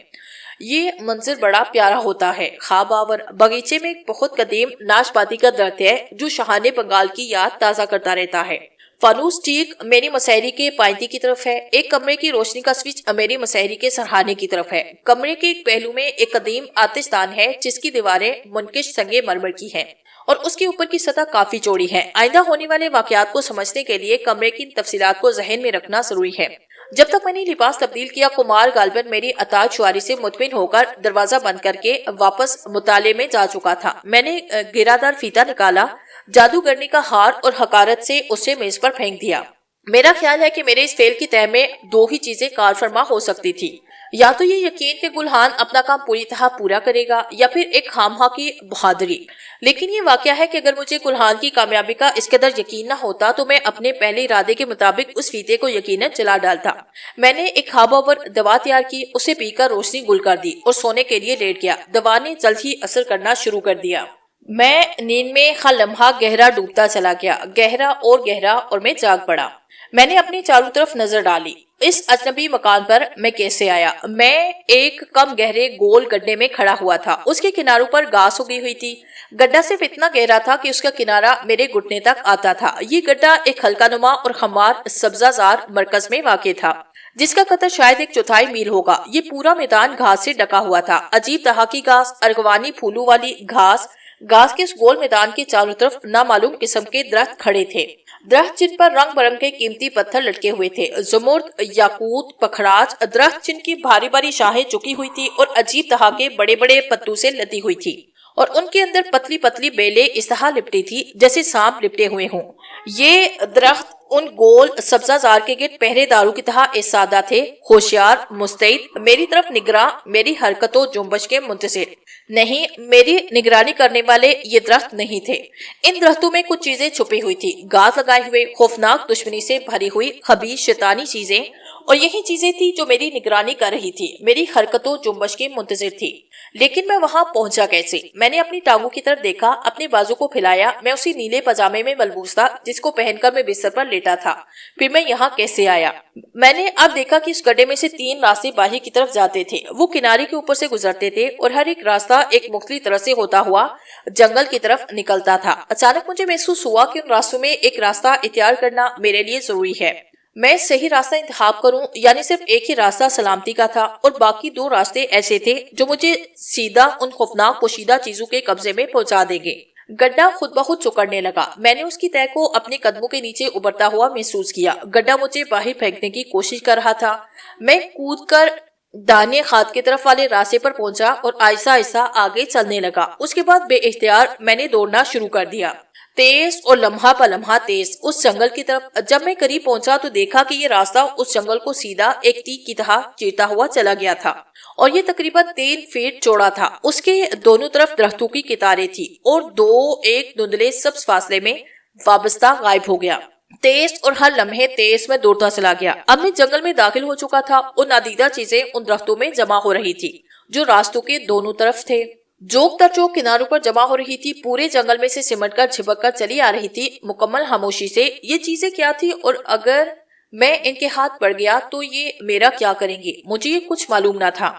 A: یہ منظر بڑا پیارا ہوتا ہے، خواب آور۔ باغیچے میں ایک بہت قدیم ناشپاتی کا درخت ہے جو شاہانہ بنگال کی یاد تازہ کرتا رہتا ہے۔ فانوس ٹھیک میری مسحری کے پائنتی کی طرف ہے۔ ایک کمرے کی روشنی کا سوئچ میری مسحری کے سرہانے کی طرف ہے۔ کمرے کے ایک پہلو میں ایک قدیم آتش دان ہے جس کی دیواریں منقش سنگ مرمر کی ہیں اور اس کے اوپر کی سطح کافی چوڑی ہے۔ آئندہ ہونے والے واقعات کو سمجھنے کے لیے کمرے کی تفصیلات کو ذہن میں رکھنا ضروری ہے۔ جب تک میں نے لباس تبدیل کیا، کمار غالباً میری اطاعت شعاری سے مطمئن ہو کر دروازہ بند کر کے واپس مطالعے میں جا چکا تھا۔ میں نے گرادار فیتا نکالا، جادوگرنی کا ہار اور حقارت سے اسے میز پر پھینک دیا۔ میرا خیال ہے کہ میرے اس فعل کی تہ میں 2 ہی چیزیں کار فرما ہو سکتی تھی، یا تو یہ یقین کہ گلحان اپنا کام پوری طرح پورا کرے گا یا پھر ایک خامخواہ کی بہادری۔ لیکن یہ واقعہ ہے کہ اگر مجھے گلحان کی کامیابی کا اس قدر یقین نہ ہوتا تو میں اپنے پہلے ارادے کے مطابق اس فیتے کو یقیناً جلا ڈالتا۔ میں نے ایک خواب آور دوا تیار کی، اسے پی کر روشنی گل کر دی اور سونے کے لیے لیٹ گیا۔ دوا نے جلد ہی اثر کرنا شروع کر دیا۔ میں نیند میں ہر لمحہ گہرا ڈوبتا چلا گیا، گہرا اور میں جاگ پڑا۔ میں نے اپنی چاروں طرف نظر ڈالی۔ اس اجنبی مکان پر میں کیسے آیا؟ میں ایک کم گہرے گول گڈھے میں کھڑا ہوا تھا۔ اس کے کناروں پر گھاس اگی ہوئی تھی۔ گڈھا صرف اتنا گہرا تھا کہ اس کا کنارہ میرے گھٹنے تک آتا تھا۔ یہ گڈھا ایک حلقہ نما اور خمار سبزہ زار مرکز میں واقع تھا جس کا قطر شاید 1/4 میل ہوگا۔ یہ پورا میدان گھاس سے ڈھکا ہوا تھا، عجیب طرح کی گھاس، ارغوانی پھولوں والی گھاس۔ گھاس کے اس گول میدان کے چاروں طرف نامعلوم قسم کے درخت کھڑے تھے، درخت جن پر رنگ برنگ کے قیمتی پتھر لٹکے ہوئے تھے، زمرد، یاقوت، پکھراج، درخت جن کی بھاری بھاری شاخیں جھکی ہوئی تھی اور عجیب طرح کے بڑے بڑے پتوں سے لدی ہوئی تھی، اور ان کے اندر پتلی پتلی بیلیں اس طرح لپٹی تھی جیسے سانپ لپٹے ہوئے ہوں۔ یہ درخت ان گول سبزہ زار کے گرد پہرے داروں کی طرح ایستادہ تھے، ہوشیار، مستعد، میری طرف نگراں، میری حرکت و جنبش کے منتظر۔ نہیں، میری نگرانی کرنے والے یہ درخت نہیں تھے۔ ان درختوں میں کچھ چیزیں چھپی ہوئی تھی، گاز لگائے ہوئے، خوفناک دشمنی سے بھری ہوئی خبیث شیطانی چیزیں، اور یہی چیزیں تھی جو میری نگرانی کر رہی تھی، میری حرکت و جنبش کی منتظر تھی۔ لیکن میں وہاں پہنچا کیسے؟ میں نے اپنی ٹانگوں کی طرف دیکھا، اپنے بازو کو پھیلایا۔ میں اسی نیلے پاجامے میں ملبوس تھا جس کو پہن کر میں بستر پر لیٹا تھا۔ پھر میں یہاں کیسے آیا؟ میں نے اب دیکھا کہ اس گڈھے میں سے 3 راستے باہر کی طرف جاتے تھے۔ وہ کنارے کے اوپر سے گزرتے تھے اور ہر ایک راستہ ایک مختلف طرح سے ہوتا ہوا جنگل کی طرف نکلتا تھا۔ اچانک مجھے محسوس ہوا کہ ان راستوں میں ایک راستہ اختیار کرنا میرے لیے ضروری ہے۔ میں صحیح راستہ انتخاب کروں، یعنی صرف ایک ہی راستہ سلامتی کا تھا اور باقی 2 راستے ایسے تھے جو مجھے سیدھا ان خوفناک پوشیدہ چیزوں کے قبضے میں پہنچا دیں گے۔ گڈھا خود بخود سکڑنے لگا۔ میں نے اس کی تہہ کو اپنے قدموں کے نیچے ابھرتا ہوا محسوس کیا۔ گڈھا مجھے باہر پھینکنے کی کوشش کر رہا تھا۔ میں کود کر داہنے ہاتھ کی طرف والے راستے پر پہنچا اور آہستہ آہستہ آگے چلنے لگا۔ اس کے بعد بے اختیار میں نے دوڑنا شروع کر دیا، تیز اور لمحہ پہ لمحہ تیز، اس جنگل کی طرف۔ جب میں قریب پہنچا تو دیکھا کہ یہ راستہ اس جنگل کو سیدھا ایک تیغ کی طرح چیرتا ہوا چلا گیا تھا اور یہ تقریباً 3 فٹ چوڑا تھا۔ اس کے دونوں طرف درختوں کی قطاریں تھی اور 2 ایک دھندلے سبز فاصلے میں وابستہ غائب ہو گیا۔ تیز اور ہر لمحے تیز میں دوڑتا چلا گیا۔ اب میں جنگل میں داخل ہو چکا تھا اور نادیدہ چیزیں ان درختوں میں جمع ہو رہی تھی جو راستوں کے دونوں طرف تھے۔ جوک در جوک کناروں پر جمع ہو رہی تھی، پورے جنگل میں سے سمٹ کر چھپک کر چلی آ رہی تھی مکمل خاموشی سے۔ یہ چیزیں کیا تھی اور اگر میں ان کے ہاتھ پڑ گیا تو یہ میرا کیا کریں گے؟ مجھے یہ کچھ معلوم نہ تھا۔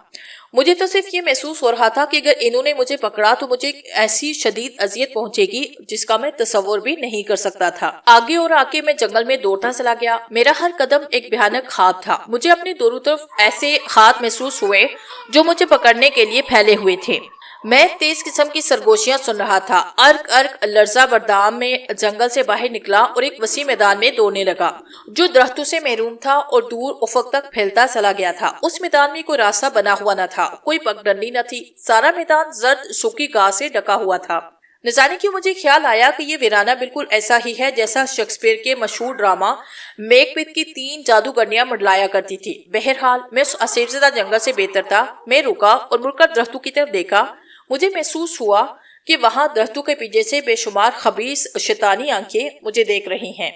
A: مجھے تو صرف یہ محسوس ہو رہا تھا کہ اگر انہوں نے مجھے پکڑا تو مجھے ایسی شدید اذیت پہنچے گی جس کا میں تصور بھی نہیں کر سکتا تھا۔ آگے اور آگے میں جنگل میں دوڑتا چلا گیا۔ میرا ہر قدم ایک بھیانک خواب تھا۔ مجھے اپنی دونوں طرف ایسے ہاتھ محسوس ہوئے جو مجھے پکڑنے کے لیے پھیلے ہوئے تھے۔ میں تیز قسم کی سرگوشیاں سن رہا تھا۔ ارک ارک لرزہ بردام میں جنگل سے باہر نکلا اور ایک وسیع میدان میں دوڑنے لگا جو درختوں سے محروم تھا اور دور افق تک پھیلتا چلا گیا تھا۔ اس میدان میں کوئی راستہ بنا ہوا نہ تھا، کوئی پگڈنڈی نہ تھی، سارا میدان زرد سوکھی گھاس سے ڈھکا ہوا تھا۔ نہ جانے کیوں مجھے خیال آیا کہ یہ ویرانہ بالکل ایسا ہی ہے جیسا شیکسپیئر کے مشہور ڈرامہ میک بیتھ کی 3 جادوگرنیاں منڈلایا کرتی تھی۔ بہرحال میں اس اسیب زدہ جنگل سے بہتر تھا۔ میں رکا اور مڑ کر درختوں کی طرف دیکھا۔ مجھے محسوس ہوا کہ وہاں درختوں کے پیچھے سے بے شمار خبیث شیطانی آنکھیں مجھے دیکھ رہی ہیں۔